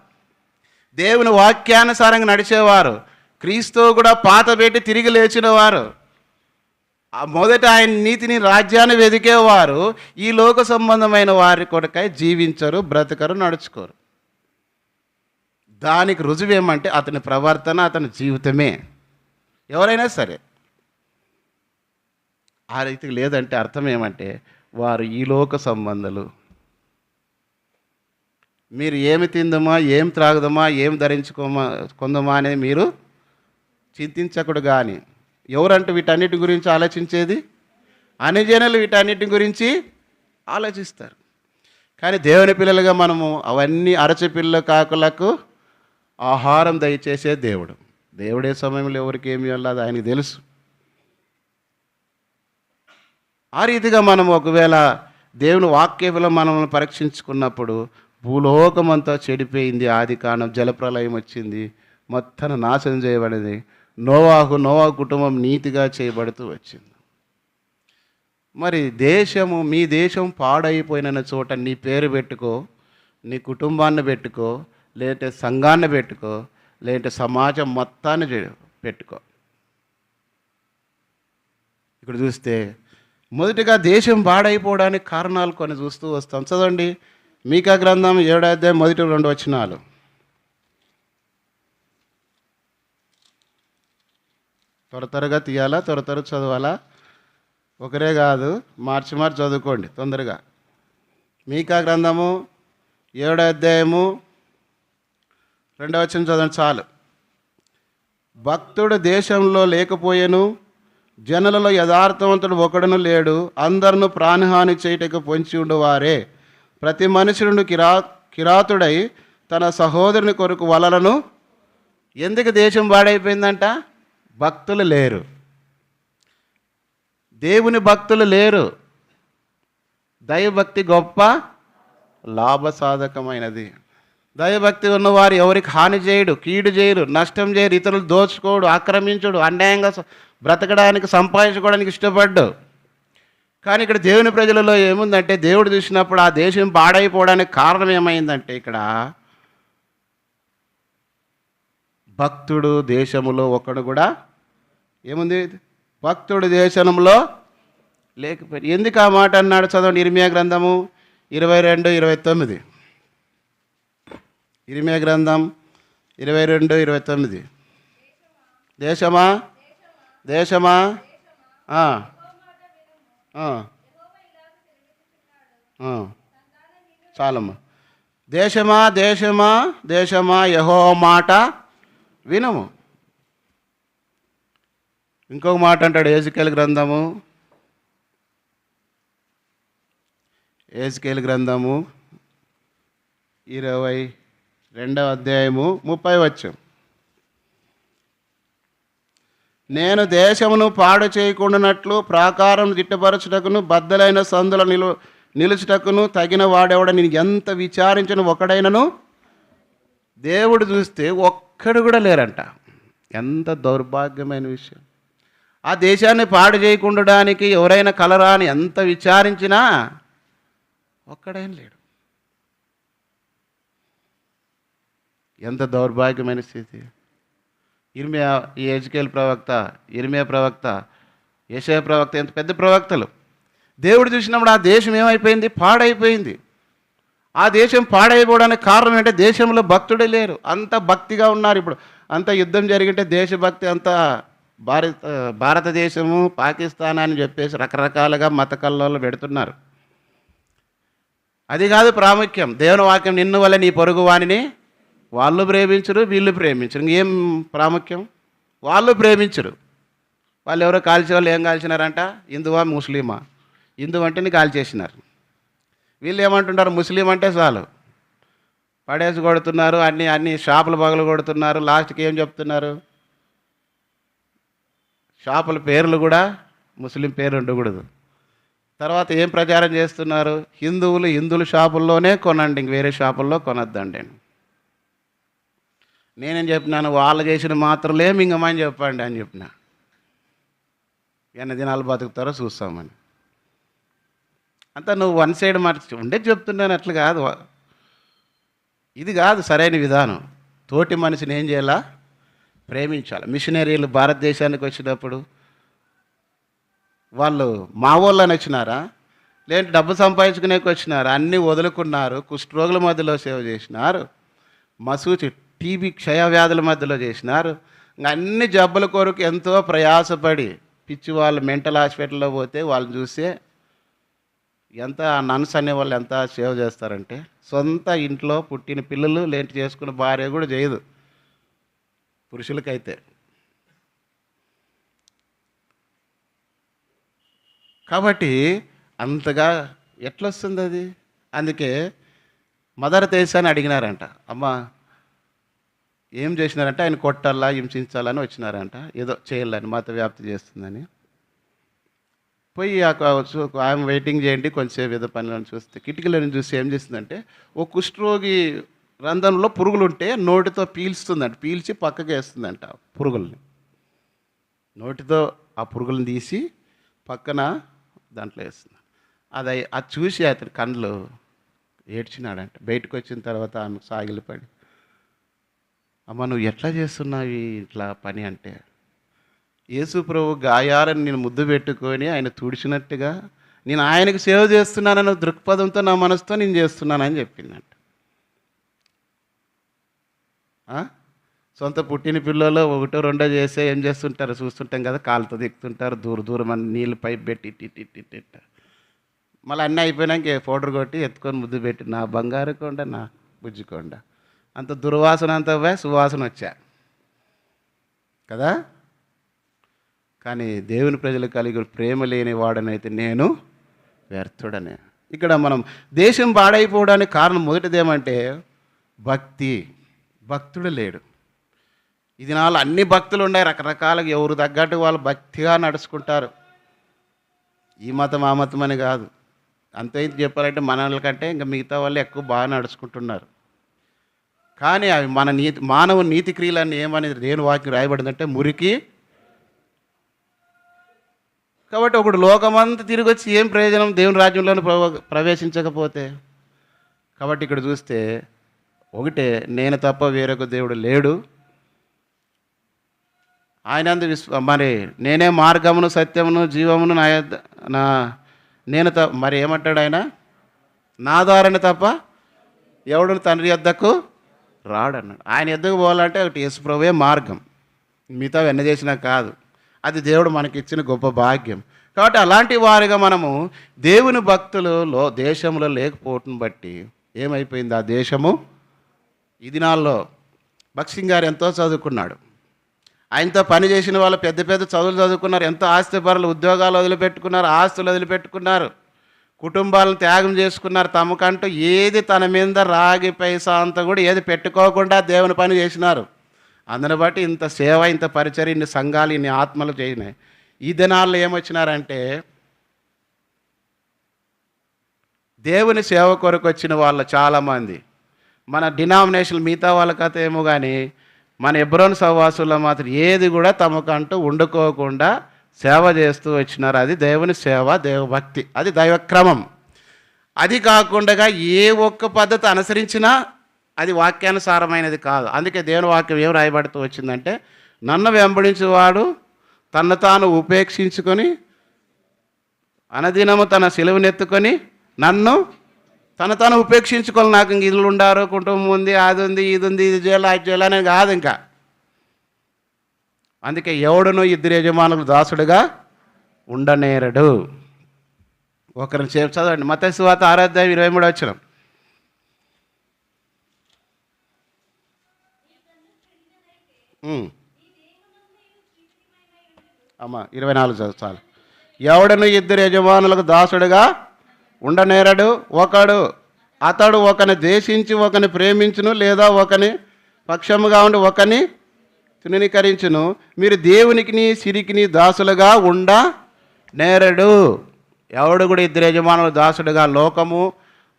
దేవుని వాక్యానుసారంగా నడిచేవారు, క్రీస్తు కూడా పాత పెట్టి తిరిగి లేచిన వారు, మొదట ఆయన నీతిని, రాజ్యాన్ని వెదికేవారు ఈ లోక సంబంధమైన వారి కొరకై జీవించరు, బ్రతకరు, నడుచుకోరు. దానికి రుజువు ఏమంటే అతని ప్రవర్తన, అతని జీవితమే. ఎవరైనా సరే ఆ రీతికి లేదంటే అర్థం ఏమంటే వారు ఈ లోక సంబంధాలు. మీరు ఏమి తిందమా, ఏం త్రాగుదమా, ఏం కొందమా అనేది మీరు చింతించకూడదు. కానీ ఎవరంటే వీటన్నిటి గురించి ఆలోచించేది? అన్యజనులు వీటన్నిటి గురించి ఆలోచిస్తారు. కానీ దేవుని పిల్లలుగా మనము అవన్నీ అరచిపిల్ల కాకులకు ఆహారం దయచేసే దేవుడు. దేవుడే సమయంలో ఎవరికి ఏమి వెళ్ళదు ఆయనకి తెలుసు. ఆ రీతిగా మనం ఒకవేళ దేవుని వాక్యంలో మనల్ని పరీక్షించుకున్నప్పుడు భూలోకమంతా చెడిపోయింది, ఆది కాండం జలప్రలయం వచ్చింది, మొత్తం నాశనం చేయబడింది. నోవా కుటుంబం నీతిగా చేయబడుతూ వచ్చింది. మరి మీ దేశం పాడైపోయిన చోట నీ పేరు పెట్టుకో, నీ కుటుంబాన్ని పెట్టుకో, లేదంటే సంఘాన్ని పెట్టుకో, లేదంటే సమాజం మొత్తాన్ని పెట్టుకో. ఇక్కడ చూస్తే మొదటిగా దేశం పాడైపోవడానికి కారణాలు కొన్ని చూస్తూ వస్తాం. చదవండి మీకా గ్రంథం 7వ అధ్యాయం 1-2 వచనాలు. త్వరగా తీయాలా, త్వర చదవాలా? ఒకరే కాదు, మార్చి చదువుకోండి తొందరగా. మీకా గ్రంథము 7వ అధ్యాయము 2వ వచనం చదవండి చాలు. భక్తుడు దేశంలో లేకపోయేను, జనులలో యథార్థవంతుడు ఒకడును లేడు, అందరిను ప్రాణహాని చేయుటకు పొంచి ఉండేవారే. ప్రతి మనుషుడు కిరాతుడై తన సహోదరుని కొరకు వలలను. ఎందుకు దేశం పాడైపోయిందంట? భక్తులు లేరు, దేవుని భక్తులు లేరు. దైవభక్తి గొప్ప లాభసాధకమైనది. దైవభక్తి ఉన్నవారు ఎవరికి హాని చేయడు, కీడు చేయరు, నష్టం చేయరు, ఇతరులు దోచుకోడు, ఆక్రమించడు, అన్యాయంగా బ్రతకడానికి, సంపాదించుకోవడానికి ఇష్టపడ్డు. కానీ ఇక్కడ దేవుని ప్రజలలో ఏముందంటే దేవుడు చూసినప్పుడు ఆ దేశం పాడైపోవడానికి కారణం ఏమైందంటే ఇక్కడ భక్తుడు దేశములో ఒకడు కూడా ఏముంది? భక్తుడు దేశంలో లేకపోయింది. ఎందుకు ఆ మాట అన్నాడు? చదవండి ఇర్మియా గ్రంథము 22:29. ఇర్మియా గ్రంథం 22:29. దేశమా దేశమా ఆ, ఆ, ఆ, చాలమ్మా. దేశమా దేశమా దేశమా యెహోవా మాట వినము. ఇంకొక మాట అంటాడు యెహెజ్కేలు గ్రంథము 22:30. నేను దేశమును పాడు చేయకుండానట్లు ప్రాకారం గిట్టపరచుటకును బద్దలైన సందుల నిలుచుటకును తగిన వాడేవాడ నేను ఎంత విచారించిన ఒకడైనను దేవుడు చూస్తే ఒక్కడు కూడా లేరంట. ఎంత దౌర్భాగ్యమైన విషయం. ఆ దేశాన్ని పాడు చేయకుండడానికి ఎవరైనా కలరా అని ఎంత విచారించినా ఒక్కడైనా లేడు. ఎంత దౌర్భాగ్యమైన స్థితి. ఇర్మియా, ఈ యెహెజ్కేలు ప్రవక్త, ఇర్మియా ప్రవక్త, యెషయా ప్రవక్త, ఎంత పెద్ద ప్రవక్తలు. దేవుడు చూసినప్పుడు ఆ దేశం ఏమైపోయింది? పాడైపోయింది. ఆ దేశం పాడైపోవడానికి కారణం ఏంటంటే దేశంలో భక్తుడే లేరు. అంత భక్తిగా ఉన్నారు. ఇప్పుడు అంత యుద్ధం జరిగింటే దేశభక్తి అంతా భారతదేశము పాకిస్తాన్ అని చెప్పేసి రకరకాలుగా మత కల్లోలు పెడుతున్నారు. అది కాదు ప్రాముఖ్యం. దేవుని వాక్యం నిన్ను వల్ల నీ పొరుగు వానిని వాళ్ళు ప్రేమించరు, వీళ్ళు ప్రేమించరు. ఇంకేం ప్రాముఖ్యం? వాళ్ళు ప్రేమించరు. వాళ్ళు ఎవరో కాల్చే వాళ్ళు ఏం కాల్చినారంట? హిందువా ముస్లిమా? హిందూ అంటేనే కాల్చేసినారు. వీళ్ళు ఏమంటుంటారు? ముస్లిం అంటే చాలు పడేసి కొడుతున్నారు, అన్ని షాపులు పగలు కొడుతున్నారు. లాస్ట్కి ఏం చెప్తున్నారు? షాపుల పేర్లు కూడా ముస్లిం పేరు ఉండకూడదు. తర్వాత ఏం ప్రచారం చేస్తున్నారు? హిందువులు షాపుల్లోనే కొనండి, ఇంక వేరే షాపుల్లో కొనొద్దండి. నేనేం చెప్పినాను? వాళ్ళు చేసిన మాత్రలే మింగమని చెప్పండి అని చెప్పిన. ఎన్ని దినాలు బతుకుతారో చూస్తామని. అంతా నువ్వు వన్ సైడ్ మాట ఉండే చెప్తున్నాను. అట్లా కాదు, ఇది కాదు సరైన విధానం. తోటి మనిషిని ఏం చేయాలా? ప్రేమించాలి. మిషనరీలు భారతదేశానికి వచ్చినప్పుడు వాళ్ళు మా వాళ్ళని వచ్చినారా, లేదంటే డబ్బు సంపాదించుకునేకి వచ్చినారా? అన్నీ వదులుకున్నారు. కుష్ఠరోగుల మధ్యలో సేవ చేసినారు, మసూచి టీబీ క్షయవ్యాధుల మధ్యలో చేసినారు. ఇంకా అన్ని జబ్బుల కొరకు ఎంతో ప్రయాసపడి పిచ్చి వాళ్ళు మెంటల్ హాస్పిటల్లో పోతే వాళ్ళని చూస్తే ఎంత నన్స్ అనే వాళ్ళు ఎంత సేవ చేస్తారంటే సొంత ఇంట్లో పుట్టిన పిల్లలు లేంటి చేసుకున్న భార్య కూడా చేయదు పురుషులకైతే. కాబట్టి అంతగా ఎట్లొస్తుంది అది? అందుకే మదర్ తెరేసాని అడిగినారంట, అమ్మ ఏం చేసినారంటే ఆయన కొట్టాలా హింసించాలని వచ్చినారంట, ఏదో చేయాలని మత వ్యాప్తి చేస్తుందని. పోయి ఆమె వెయిటింగ్ చేయండి కొంచెంసేపు ఏదో పనులను చూస్తే కిటికీలను చూసి ఏం చేస్తుందంటే ఓ కుష్ఠరోగి రంధ్రంలో పురుగులు ఉంటే నోటితో పీల్చుతుందంట, పీల్చి పక్కకి వేస్తుందంట పురుగుల్ని. నోటితో ఆ పురుగులను తీసి పక్కన దాంట్లో వేస్తుంది. అది చూసి అతని కళ్ళు ఏడ్చినాడంట. బయటకు వచ్చిన తర్వాత ఆమె సాగిలిపడి, అమ్మ నువ్వు ఎట్లా చేస్తున్నావు ఇట్లా పని అంటే, యేసు ప్రభు గాయాలను నేను ముద్దు పెట్టుకొని ఆయన తుడిచినట్టుగా నేను ఆయనకు సేవ చేస్తున్నానన్న దృక్పథంతో నా మనసుతో నేను చేస్తున్నానని చెప్పిందంట. సొంత పుట్టిన పిల్లలు ఒకటో రెండో చేస్తే ఏం చేస్తుంటారు చూస్తుంటాం కదా, కాలుతో దిక్కుతుంటారు, దూరం అని నీళ్ళు పైపు పెట్టి ఇట్ట మళ్ళీ అన్నీ అయిపోయినాక పౌడర్ కొట్టి ఎత్తుకొని ముద్దు పెట్టి నా బంగారు కొండ నా బుజ్జికొండ. అంత దుర్వాసన అంత సువాసన వచ్చా కదా. కానీ దేవుని ప్రజలు కలిగి ప్రేమ లేని వాడనైతే నేను వ్యర్థుడనే. ఇక్కడ మనం దేశం పాడైపోవడానికి కారణం మొదటిది ఏమంటే భక్తుడు లేడు. ఇది నాలో అన్ని భక్తులు ఉన్నాయి రకరకాలుగా, ఎవరు తగ్గట్టు వాళ్ళు భక్తిగా నడుచుకుంటారు. ఈ మతం ఆ మతం అని కాదు. అంతే చెప్పాలంటే మన కంటే ఇంకా మిగతా వాళ్ళు ఎక్కువ బాగా నడుచుకుంటున్నారు. కానీ అవి మానవ నీతి క్రియలన్నీ ఏమనేది దేవుని వాక్యం రాయబడిందంటే మురికి. కాబట్టి ఒకడు లోకమంతా తిరిగి వచ్చి ఏం ప్రయోజనం దేవుని రాజ్యంలోనే ప్రవేశించకపోతే. కాబట్టి ఇక్కడ చూస్తే ఒకటే, నేను తప్ప వేరొక దేవుడు లేడు, ఆయన మరి నేనే మార్గమును సత్యమును జీవమును నా నేను మరి ఏమంటాడు ఆయన? నా ద్వారానే తప్ప ఎవడు తండ్రి యొద్దకు రాడన్నాడు. ఆయన యొద్దకు పోవాలంటే ఒకటి యేసుప్రభువే మార్గం, మిగతా ఎన్న చేసినా కాదు. అది దేవుడు మనకిచ్చిన గొప్ప భాగ్యం. కాబట్టి అలాంటి వారిగా మనము దేవుని భక్తులు దేశంలో లేకపోవటం బట్టి ఏమైపోయింది ఆ దేశము? ఈ దినాల్లో భగత్ సింగ్ గారు ఎంతో చదువుకున్నాడు. ఆయనతో పని చేసిన వాళ్ళు పెద్ద పెద్ద చదువులు చదువుకున్నారు, ఎంతో ఆస్తిపరులు, ఉద్యోగాలు వదిలిపెట్టుకున్నారు, ఆస్తులు వదిలిపెట్టుకున్నారు, కుటుంబాలను త్యాగం చేసుకున్నారు. తమకంటూ ఏది తన మీద రాగి పైసా అంతా కూడా ఏది పెట్టుకోకుండా దేవుని పని చేసినారు. అందుని బట్టి ఇంత సేవ, ఇంత పరిచర్య, ఇన్ని సంఘాలు, ఇన్ని ఆత్మలు చేసినాయి. ఈ దినాల్లో ఏమొచ్చినారంటే దేవుని సేవ కొరకు వచ్చిన వాళ్ళు చాలామంది. మన డినామినేషన్ మిగతా వాళ్ళ కథ ఏమో కానీ మన ఎబ్రోన్ సహవాసుల్లో మాత్రం ఏది కూడా తమకంటూ వండుకోకుండా సేవ చేస్తూ వచ్చినారు. అది దేవుని సేవ, దేవభక్తి, అది దైవక్రమం. అది కాకుండా ఏ ఒక్క పద్ధతి అనుసరించినా అది వాక్యానుసారమైనది కాదు. అందుకే దేవుని వాక్యం ఏం రాయబడుతూ వచ్చిందంటే, నన్ను వెంబడించేవాడు తన్ను తాను ఉపేక్షించుకొని అనదినము తన సిలువనెత్తుకొని నన్ను తాను ఉపేక్షించుకోవాలి. నాకు ఇంక ఇల్లు ఉండారు, కుటుంబం ఉంది, అది ఉంది, ఇది ఉంది, ఇది చేయాలి, అది చేయాలని కాదు ఇంకా. అందుకే ఎవడును ఇద్దరు యజమానులు దాసుడుగా ఉండనేరడు. ఒకరిని చదవండి, మత్తయి సువార్త 6:23. అమ్మా 24 చదువు చాలు. ఎవడను ఇద్దరు యజమానులకు దాసుడుగా ఉండనేరడు. అతడు ఒకని ద్వేషించి ఒకని ప్రేమించును, లేదా ఒకని పక్షముగా ఉండి ఒకని తృణీకరించును. మీరు దేవునికి సిరికిని దాసులుగా ఉండ నేరడు. ఎవడు కూడా ఇద్దరు యజమానులు దాసుడుగా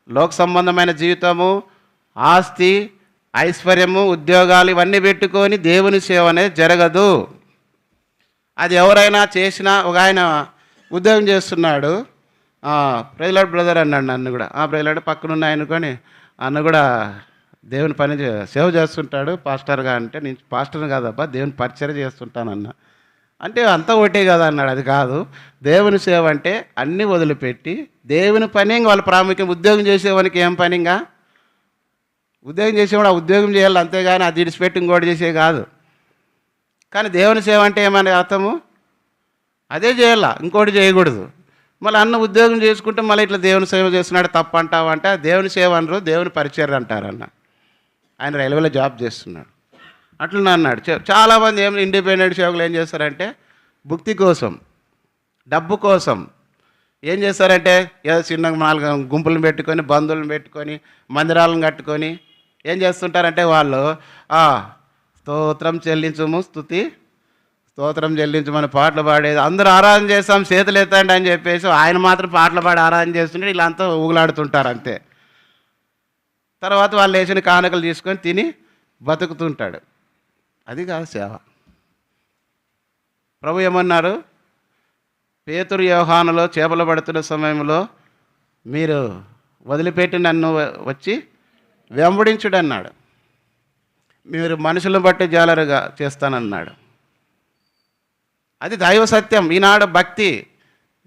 లోక సంబంధమైన జీవితము, ఆస్తి, ఐశ్వర్యము, ఉద్యోగాలు ఇవన్నీ పెట్టుకొని దేవుని సేవ అనేది జరగదు. అది ఎవరైనా చేసినా, ఒక ఆయన ఉద్యోగం చేస్తున్నాడు, ప్రైలాడ్ బ్రదర్ అన్నాడు నన్ను కూడా. ప్రైలాడ్ పక్కనున్న ఆయనకొని అన్న కూడా దేవుని పని సేవ చేస్తుంటాడు పాస్టర్గా. అంటే నేను పాస్టర్ని కాదబ్బా, దేవుని పరిచయం చేస్తుంటానన్న. అంటే అంతా ఒకటే కదా అన్నాడు. అది కాదు, దేవుని సేవ అంటే అన్నీ వదిలిపెట్టి దేవుని పని. ఇంక వాళ్ళ ప్రాముఖ్యం ఉద్యోగం చేసేవానికి ఏం పని? ఇంకా ఉద్యోగం చేసేవాడు ఆ ఉద్యోగం చేయాలి, అంతేగాని అది విడిచిపెట్టి ఇంకోటి చేసే కాదు. కానీ దేవుని సేవ అంటే ఏమనే అర్థము? అదే చేయాల, ఇంకోటి చేయకూడదు. మళ్ళీ అన్న ఉద్యోగం చేసుకుంటే మళ్ళీ ఇట్లా దేవుని సేవ చేస్తున్నాడు తప్ప అంటావు అంటే, దేవుని సేవ అనరు, దేవుని పరిచర్య అంటారన్న. ఆయన రైల్వేలో జాబ్ చేస్తున్నాడు. అట్లా అన్నాడు. చాలామంది ఏం ఇండిపెండెంట్ సేవకులు ఏం చేస్తారంటే భుక్తి కోసం, డబ్బు కోసం ఏం చేస్తారంటే ఏదో చిన్న 4 గుంపులను పెట్టుకొని, బంధువులను పెట్టుకొని, మందిరాలను కట్టుకొని ఏం చేస్తుంటారంటే వాళ్ళు స్తోత్రం చెల్లించము, స్తోత్రం చెల్లించమని పాటలు పాడేది. అందరూ ఆరాధన చేస్తాం, చేతులు ఎత్తండి అని చెప్పేసి ఆయన మాత్రం పాటలు పాడి ఆరాధన చేస్తుంటే వీళ్ళంతా ఊగులాడుతుంటారు అంతే. తర్వాత వాళ్ళు వేసిన కానుకలు తీసుకొని తిని బతుకుతుంటాడు. అది కాదు సేవ. ప్రభు ఏమన్నారు? పేతురు యోహానులో చేపలు పడుతున్న సమయంలో మీరు వదిలిపెట్టి నన్ను వచ్చి వెంబడించుడు అన్నాడు. మీరు మనుషులను బట్టి జాలరుగా చేస్తానన్నాడు. అది దైవ సత్యం. ఈనాడు భక్తి,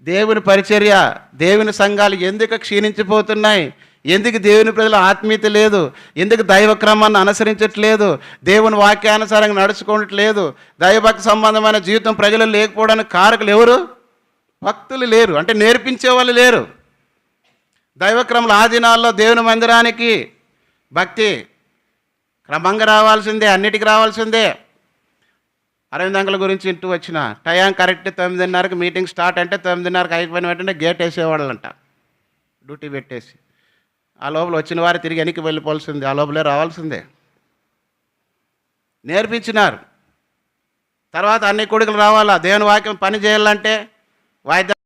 దేవుని పరిచర్య, దేవుని సంఘాలు ఎందుకు క్షీణించిపోతున్నాయి? ఎందుకు దేవుని ప్రజల ఆత్మీయత లేదు? ఎందుకు దైవక్రమాన్ని అనుసరించట్లేదు? దేవుని వాక్యానుసారంగా నడుచుకోవట్లేదు? దైవభక్తి సంబంధమైన జీవితం ప్రజలు లేకపోవడానికి కారకులు ఎవరు? భక్తులు లేరు, అంటే నేర్పించే వాళ్ళు లేరు. దైవక్రమలు ఆ దినాల్లో దేవుని మందిరానికి భక్తి క్రమంగా రావాల్సిందే, అన్నిటికీ రావాల్సిందే. అరవింద్ అంకుల్ గురించి ఇంటూ వచ్చిన టైం కరెక్ట్ 9:30కి మీటింగ్ స్టార్ట్ అంటే 9:30కి అయిపోయిన వెంటనే గేట్ వేసేవాళ్ళంట, డ్యూటీ పెట్టేసి. ఆ లోపల వచ్చిన వారు తిరిగి వెనక్కి వెళ్ళిపోవాల్సిందే, ఆ లోపలే రావాల్సిందే. నేర్పించినారు. తర్వాత అన్ని కొడుకులు రావాలా, దేవుని వాక్యం పని చేయాలంటే వాయిద్యం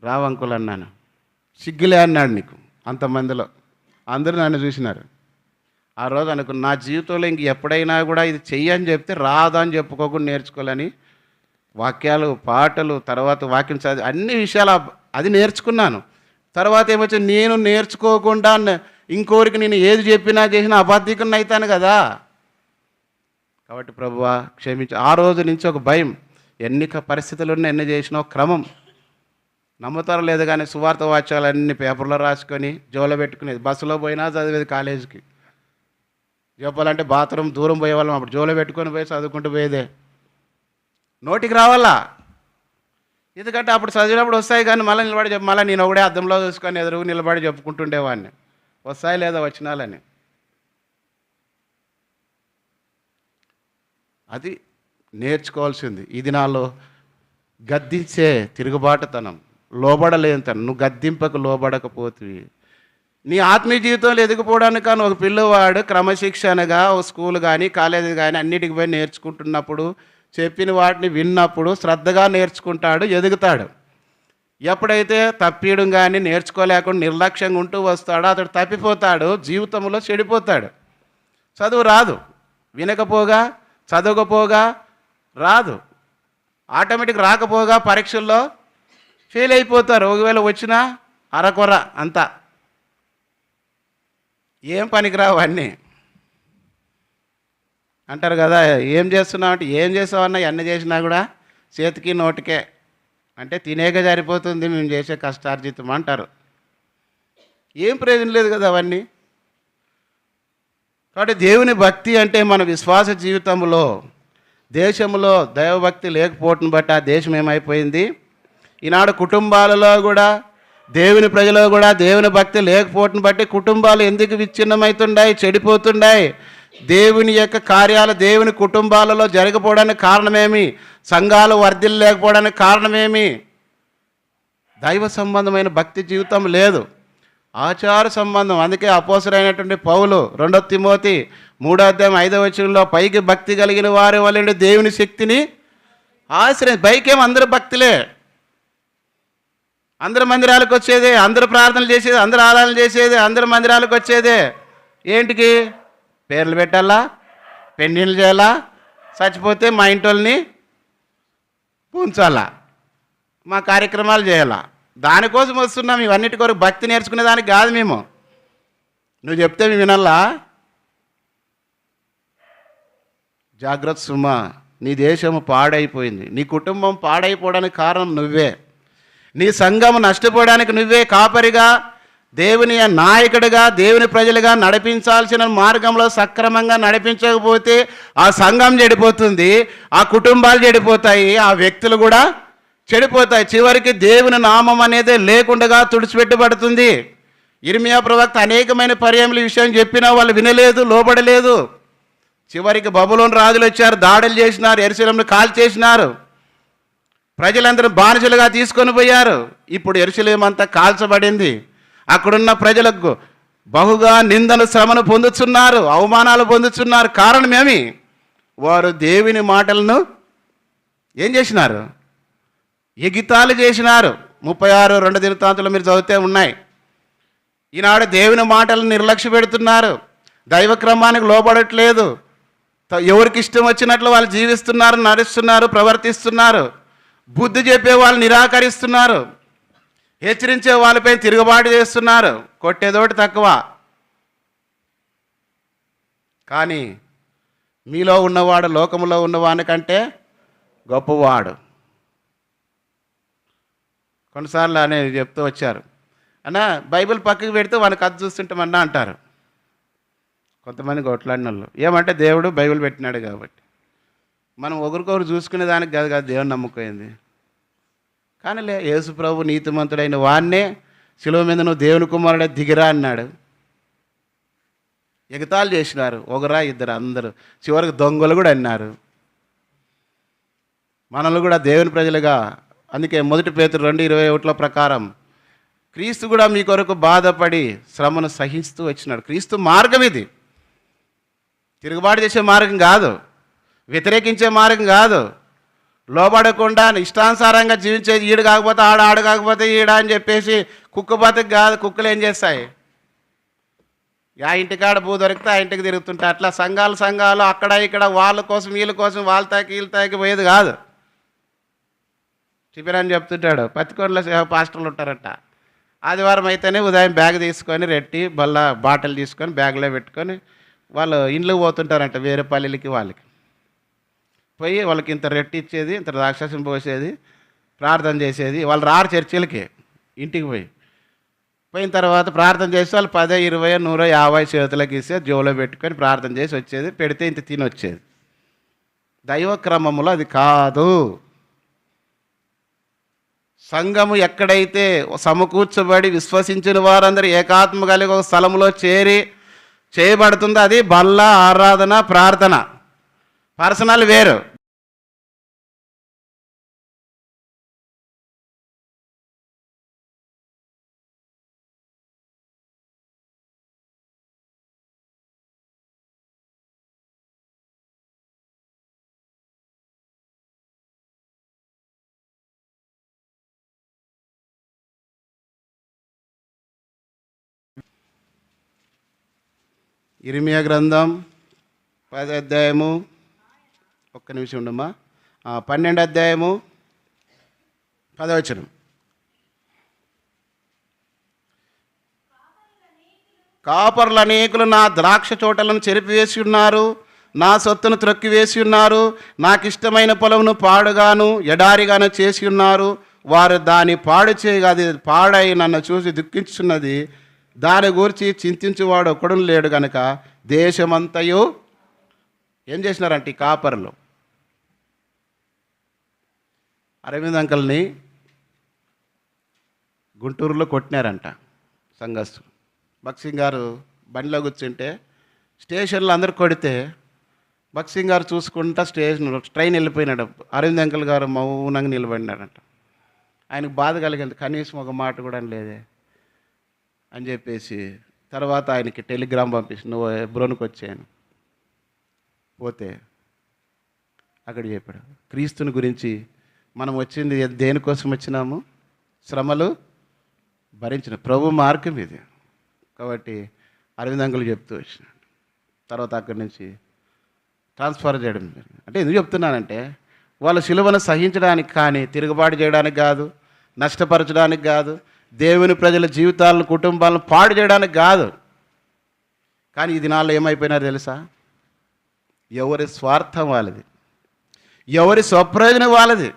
రావు అంకుల్ అన్నాను. సిగ్గులే అన్నాడు నీకు. అంతమందిలో అందరూ నన్ను చూసినారు. ఆ రోజు అనుకున్న నా జీవితంలో ఇంక ఎప్పుడైనా కూడా ఇది చెయ్యని చెప్తే రాదా అని చెప్పుకోకుండా నేర్చుకోవాలని వాక్యాలు, పాటలు, తర్వాత వాక్యం చదివి అన్ని విషయాలు అది నేర్చుకున్నాను. తర్వాత ఏమొచ్చింది, నేను నేర్చుకోకుండా ఇంకోరికి నేను ఏది చెప్పినా చేసినా అబద్ధికుని అవుతాను కదా. కాబట్టి ప్రభువా క్షమించి. ఆ రోజు నుంచి ఒక భయం, ఎన్ని పరిస్థితులున్నా ఎన్ని చేసినా క్రమం. నమ్ముతారో లేదు కానీ సువార్త వాక్యాలన్నీ పేపర్లో రాసుకొని జోలో పెట్టుకునేది. బస్సులో పోయినా చదివేది. కాలేజీకి చెప్పాలంటే బాత్రూమ్ దూరం పోయేవాళ్ళం, అప్పుడు జోలో పెట్టుకొని పోయి చదువుకుంటూ పోయేదే. నోటికి రావాలా, ఎందుకంటే అప్పుడు చదివినప్పుడు వస్తాయి కానీ మళ్ళీ నిలబడి మళ్ళీ నేను ఒకడే అద్దంలో చూసుకొని ఎదురుగు నిలబడి చెప్పుకుంటుండేవాడిని వస్తాయి లేదా వచ్చినాలని. అది నేర్చుకోవాల్సింది. ఈ దినాల్లో గద్దించే తిరుగుబాటుతనం, లోబడలేనితనం. నువ్వు గద్దింపకు లోబడకపోతే నీ ఆత్మీయ జీవితంలో ఎదిగిపోవడానికి కానీ ఒక పిల్లవాడు క్రమశిక్షణగా ఒక స్కూల్ కానీ కాలేజీ కానీ అన్నిటికి పోయి నేర్చుకుంటున్నప్పుడు, చెప్పిన వాటిని విన్నప్పుడు శ్రద్ధగా నేర్చుకుంటాడు, ఎదుగుతాడు. ఎప్పుడైతే తప్పియడం కానీ నేర్చుకోలేకుండా నిర్లక్ష్యంగా ఉంటూ వస్తాడో అతడు తప్పిపోతాడు, జీవితంలో చెడిపోతాడు. చదువు రాదు, వినకపోగా చదవకపోగా రాదు, ఆటోమేటిక్ రాకపోగా పరీక్షల్లో ఫెయిల్ అయిపోతారు. ఒకవేళ వచ్చినా అరకొర అంతా, ఏం పనికిరావు అన్నీ. అంటారు కదా, ఏం చేస్తున్నావు అంటే ఏం చేసావన్నా ఎన్న చేసినా కూడా చేతికి నోటికే, అంటే తినేక సరిపోతుంది మేము చేసే కష్టార్జితం అంటారు. ఏం ప్రయోజనం లేదు కదా అవన్నీ. కాబట్టి దేవుని భక్తి అంటే మన విశ్వాస జీవితంలో, దేశంలో దైవభక్తి లేకపోవటం బట్టి ఆ దేశం ఏమైపోయింది. ఈనాడు కుటుంబాలలో కూడా, దేవుని ప్రజలు కూడా దేవుని భక్తి లేకపోవటం బట్టి కుటుంబాలు ఎందుకు విచ్ఛిన్నమవుతున్నాయి, చెడిపోతున్నాయి. దేవుని యొక్క కార్యాలు దేవుని కుటుంబాలలో జరగకపోవడానికి కారణమేమి, సంఘాలు వర్ధిల్లు లేకపోవడానికి కారణమేమి, దైవ సంబంధమైన భక్తి జీవితం లేదు, ఆచార సంబంధం. అందుకే అపోస్తలుడైనటువంటి పౌలు 2 తిమోతి 3:5 పైకి భక్తి కలిగిన వారి వల్ల దేవుని శక్తిని పైకేం అందరూ భక్తులే, అందరు మందిరాలకు వచ్చేదే, అందరూ ప్రార్థనలు చేసేది, అందరూ ఆరాధనలు చేసేది, అందరు మందిరాలకు వచ్చేదే. ఏంటికి? పేర్లు పెట్టాలా, పెండిళ్ళు చేయాలా, చచ్చిపోతే మా ఇంటోళ్ళని పూంచాలా, మా కార్యక్రమాలు చేయాలా. దానికోసం వస్తున్నాం. ఇవన్నిటి కొరకు భక్తి నేర్చుకునే దానికి కాదు మేము. నువ్వు చెప్తే మేము వినాలా? జాగ్రత్త సుమా, నీ దేశము పాడైపోయింది, నీ కుటుంబం పాడైపోవడానికి కారణం నువ్వే, నీ సంఘం నష్టపోవడానికి నువ్వే. కాపరిగా, దేవుని నాయకుడిగా, దేవుని ప్రజలుగా నడిపించాల్సిన మార్గంలో సక్రమంగా నడిపించకపోతే ఆ సంఘం చెడిపోతుంది, ఆ కుటుంబాలు చెడిపోతాయి, ఆ వ్యక్తులు కూడా చెడిపోతాయి. చివరికి దేవుని నామం అనేది లేకుండా తుడిచిపెట్టబడుతుంది. ఇర్మియా ప్రవక్త అనేకమైన పర్యాయముల విషయం చెప్పినా వాళ్ళు వినలేదు, లోబడలేదు. చివరికి బబులోను రాజులు వచ్చారు, దాడులు చేసినారు, యెరూషలేమును కాల్చేసినారు, ప్రజలందరూ బానిసలుగా తీసుకొని పోయారు. ఇప్పుడు యెరూషలేము అంతా కాల్చబడింది. అక్కడున్న ప్రజలకు బహుగా నిందలు, శ్రమను పొందుతున్నారు, అవమానాలు పొందుతున్నారు. కారణమేమి? వారు దేవుని మాటలను ఏం చేసినారు? ఎగితాలు చేసినారు. 36 దినవృత్తాంతాలు మీరు చదివితే ఉన్నాయి. ఈనాడు దేవుని మాటలను నిర్లక్ష్య పెడుతున్నారు, దైవ క్రమానికి లోబడట్లేదు, ఎవరికి ఇష్టం వచ్చినట్లు వాళ్ళు జీవిస్తున్నారు, నడుస్తున్నారు, ప్రవర్తిస్తున్నారు. బుద్ధి చెప్పే వాళ్ళు నిరాకరిస్తున్నారు, హెచ్చరించే వాళ్ళపై తిరుగుబాటు చేస్తున్నారు. కొట్టేదోటి తక్కువ. కానీ మీలో ఉన్నవాడు లోకంలో ఉన్నవానికంటే గొప్పవాడు. కొన్నిసార్లు అనేది చెప్తూ వచ్చారు, అన్నా బైబిల్ పక్కకి పెడితే వానికి అది చూస్తుంటామన్నా అంటారు కొంతమంది కొట్లాడిన వాళ్ళు. ఏమంటే దేవుడు బైబిల్ పెట్టినాడు కాబట్టి. మనం ఒకరికొకరు చూసుకునే దానికి కాదు కదా దేవుని నమ్ముకోయింది. కానీ యేసు ప్రభు నీతిమంతుడైన వాన్నే శిలువ మీద నువ్వు దేవుని కుమారుడే దిగిరా అన్నాడు. ఎగతాళి చేసినారు, ఒకరా ఇద్దరు, అందరూ, చివరికి దొంగలు కూడా అన్నారు. మనల్ని కూడా దేవుని ప్రజలుగా, అందుకే 1 పేతురు 2:21 ప్రకారం క్రీస్తు కూడా మీ కొరకు బాధపడి శ్రమను సహిస్తూ వచ్చినాడు. క్రీస్తు మార్గం ఇది, తిరుగుబాటు చేసే మార్గం కాదు, వ్యతిరేకించే మార్గం కాదు. లోబడకుండా ఇష్టానుసారంగా జీవించేది ఈడు కాకపోతే ఆడ, ఆడు కాకపోతే ఈడ అని చెప్పేసి కుక్క బతుకు కాదు. కుక్కలు ఏం చేస్తాయి? ఆ ఇంటికాడ భూ దొరికితే ఆ ఇంటికి తిరుగుతుంటాయి. అట్లా సంఘాలు అక్కడ ఇక్కడ వాళ్ళ కోసం వీళ్ళ కోసం వాళ్ళ తాకి వీళ్ళ తాకి పోయేది కాదు. చిపిరని చెప్తుంటాడు, పత్తికొండలో పాస్టర్లు ఉంటారట. ఆదివారం అయితేనే ఉదయం బ్యాగ్ తీసుకొని రెట్టి బాటిల్ తీసుకొని బ్యాగ్లో పెట్టుకొని వాళ్ళు ఇండ్లకు పోతుంటారంట, వేరే పల్లెలకి వాళ్ళకి పోయి వాళ్ళకి ఇంత రెట్టి ఇచ్చేది, ఇంత రాక్షసం పోసేది, ప్రార్థన చేసేది. వాళ్ళు రారు చర్చిలకి, ఇంటికి పోయిన తర్వాత ప్రార్థన చేసి వాళ్ళు 10, 20, 100, 50 చేతులకి ఇస్తే జోలో పెట్టుకొని ప్రార్థన చేసి వచ్చేది. పెడితే ఇంత తిని వచ్చేది. దైవ క్రమములో అది కాదు. సంఘము ఎక్కడైతే సమకూర్చబడి విశ్వసించిన వారందరూ ఏకాత్మ కలిగి ఒక స్థలంలో చేయబడుతుందో అది బల్ల, ఆరాధన, ప్రార్థన. పర్సనల్ వేరు. ఇర్మియా గ్రంథం 10వ అధ్యాయము, ఒక్క నిమిషం ఉండమ్మా, 12వ అధ్యాయము 10వ వచనం. కాపరులు అనేకులు నా ద్రాక్ష తోటలను చెరిపివేసి ఉన్నారు, నా సొత్తును త్రొక్కివేసి ఉన్నారు, నాకు ఇష్టమైన పొలమును పాడుగాను ఎడారిగాను చేసి ఉన్నారు. వారు దాన్ని పాడు చేయగా అది పాడై నన్ను చూసి దుఃఖించున్నది. దాని గురించి చింతించువాడు ఒక్కడు లేడు కనుక దేశమంతయు ఏం చేసినారంటే ఈ కాపర్లు అరవింద్ అంకల్ని గుంటూరులో కొట్టినారంట సంఘస్థులు. భక్సింగ్ గారు బండిలో కూర్చుంటే స్టేషన్లో అందరు కొడితే భక్సింగ్ గారు చూసుకుంటా ట్రైన్ వెళ్ళిపోయినాడు. అరవింద్ అంకల్ గారు మౌనంగా నిలబడినాడంట. ఆయనకు బాధ కలిగింది, కనీసం ఒక మాట కూడా లేదే అని చెప్పేసి తర్వాత ఆయనకి టెలిగ్రామ్ పంపించి, నువ్వు హెబ్రోనుకు వచ్చాను. పోతే అక్కడ చెప్పాడు క్రీస్తుని గురించి. మనం వచ్చింది దేనికోసం వచ్చినాము? శ్రమలు భరించిన ప్రభు మార్గం ఇది. కాబట్టి అరవింద్ అంకులు చెప్తూ వచ్చినాడు. తర్వాత అక్కడి నుంచి ట్రాన్స్ఫర్ చేయడం జరిగింది. అంటే ఎందుకు చెప్తున్నానంటే వాళ్ళ శిలువను సహించడానికి కానీ, తిరుగుబాటు చేయడానికి కాదు, నష్టపరచడానికి కాదు, దేవుని ప్రజల జీవితాలను, కుటుంబాలను పాడు చేయడానికి కాదు. కానీ ఈ దినాల్లో ఏమైపోయినారు తెలుసా? ఎవరి స్వార్థం వాళ్ళది, ఎవరి స్వప్రయోజనం వాళ్ళది.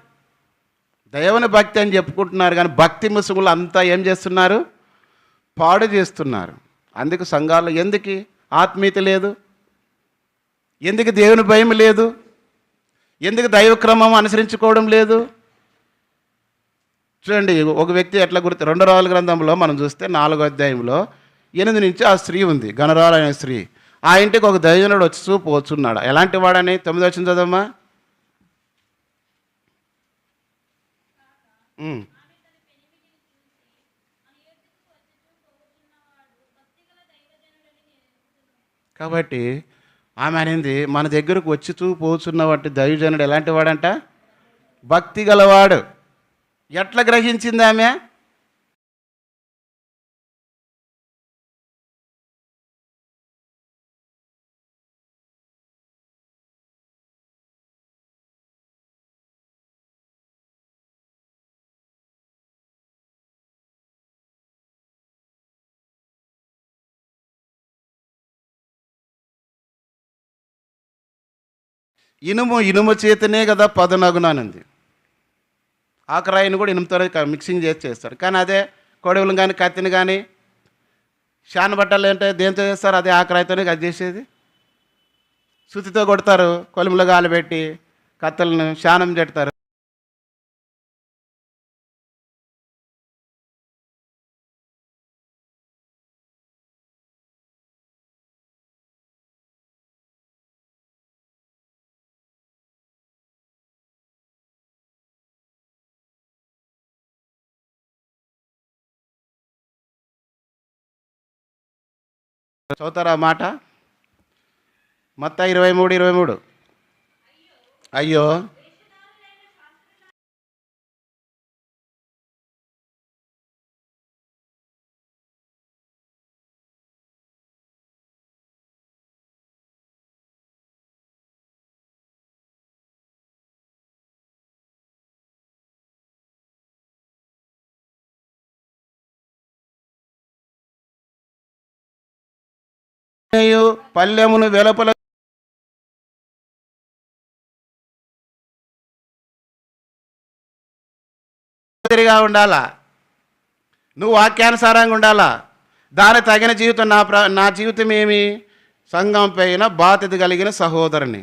దేవుని భక్తి అని చెప్పుకుంటున్నారు కానీ భక్తి ముసుగులు అంతా ఏం చేస్తున్నారు? పాడు చేస్తున్నారు. అందుకు సంఘాల్లో ఎందుకు ఆత్మీయత లేదు? ఎందుకు దేవుని భయం లేదు? ఎందుకు దైవక్రమం అనుసరించుకోవడం లేదు? చూడండి, ఒక వ్యక్తి ఎట్లా గుర్తు 2 రాజుల గ్రంథంలో మనం చూస్తే 4వ అధ్యాయంలో 8 నుంచి ఆ స్త్రీ ఉంది, గణరాలు అనే స్త్రీ. ఆ ఇంటికి ఒక దైవజనుడు వచ్చి పోచున్నాడు. ఎలాంటి వాడని 9వ వచనం చదవమ్మా. కాబట్టి ఆమె అనేది మన దగ్గరకు వచ్చి పోచున్న వాటి దైవజనుడు ఎలాంటి వాడంట? భక్తి గలవాడు. ఎట్లా గ్రహించింది ఆమె? ఇనుము చేతనే కదా పదునగునానంది. ఆకరాయిని కూడా ఇనుముతో మిక్సింగ్ చేస్తారు. కానీ అదే కొడవలు కానీ కత్తిని కానీ శాన బట్టలు ఏంటంటే దేంతో చేస్తారు? అదే ఆకరాయితోనే కట్ చేసేది. సుతితో కొడతారు, కొలుములు గాలి పెట్టి కత్తెలను శానం చెడతారు. చదువుతారా మాట? మత్తయి 23:23. అయ్యో పల్లెమును వెలుపల ఉండాలా, నువ్వు వాక్యానుసారంగా ఉండాలా. దానికి తగిన జీవితం నా జీవితం ఏమి? సంఘం పైన బాధ్యత కలిగిన సహోదరుని.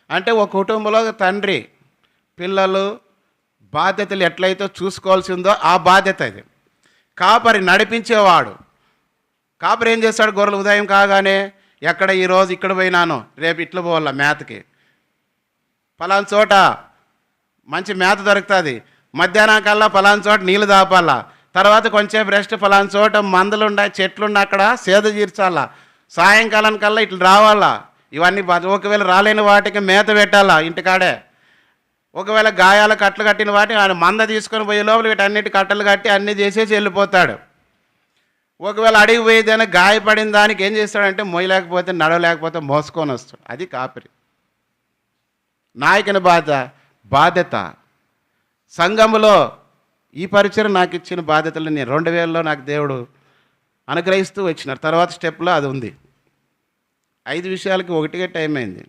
అంటే ఒక కుటుంబంలో తండ్రి పిల్లలు బాధ్యతలు ఎట్లయితే చూసుకోవాల్సిందో ఆ బాధ్యత అది. కాపరి నడిపించేవాడు. కాపరి ఏం చేస్తాడు? గొర్రెలు ఉదయం కాగానే ఎక్కడ ఈరోజు ఇక్కడ పోయినాను, రేపు ఇట్లా పోవాలా మేతకి, పలానా చోట మంచి మేత దొరుకుతుంది, మధ్యాహ్నం కల్లా పలానా చోట నీళ్ళు దాపాలా, తర్వాత కొంచెం రెస్ట్, పలానా చోట మందులుండాయి చెట్లుండి అక్కడ సేద తీర్చాలా, సాయంకాలం కల్లా ఇట్లా రావాలా. ఇవన్నీ ఒకవేళ రాలేని వాటికి మేత పెట్టాలా ఇంటికాడే. ఒకవేళ గాయాల కట్టలు కట్టిన వాటిని ఆయన మంద తీసుకొని పోయే లోపల వీటన్నిటి కట్టలు కట్టి అన్నీ చేసేసి వెళ్ళిపోతాడు. ఒకవేళ అడిగి పోయేదైనా గాయపడిన దానికి ఏం చేస్తాడంటే మొయ్యలేకపోతే నడవలేకపోతే మోసుకొని వస్తాడు. అది కాపరి. నాయకుని బాధ్యత. సంఘములో ఈ పరిచయం నాకు ఇచ్చిన బాధ్యతలు నేను 2000లో నాకు దేవుడు అనుగ్రహిస్తూ వచ్చినారు. తర్వాత స్టెప్లో అది ఉంది. 5 విషయాలకి ఒకటిగా టైం అయింది.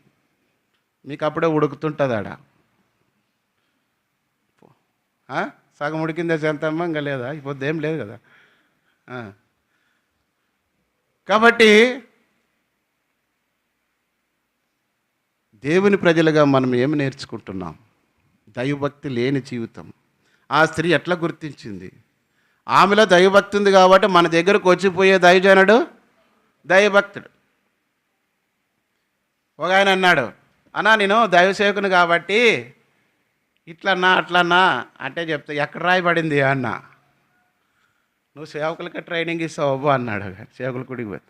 మీకు అప్పుడే ఉడుకుతుంటుంది ఆడ. సగం ఉడికిందే చెంతమ్మ, ఇంకా లేదా? ఇప్పుడు ఏం లేదు కదా. కాబట్టి దేవుని ప్రజలుగా మనం ఏమి నేర్చుకుంటున్నాం? దైవభక్తి లేని జీవితం. ఆ స్త్రీ ఎట్లా గుర్తించింది? ఆమెలో దైవభక్తి ఉంది కాబట్టి మన దగ్గరకు వచ్చిపోయే దైవజనుడు దైవభక్తుడు. ఒక ఆయన అన్నాడు, అన్నా నేను దైవసేవకుని కాబట్టి ఇట్లన్నా అట్లన్నా అంటే చెప్తా, ఎక్కడ రాయబడింది అన్న? నువ్వు సేవకులకి ట్రైనింగ్ ఇస్తావు అవ్వ అన్నాడు. సేవకుల కుడికి పోయి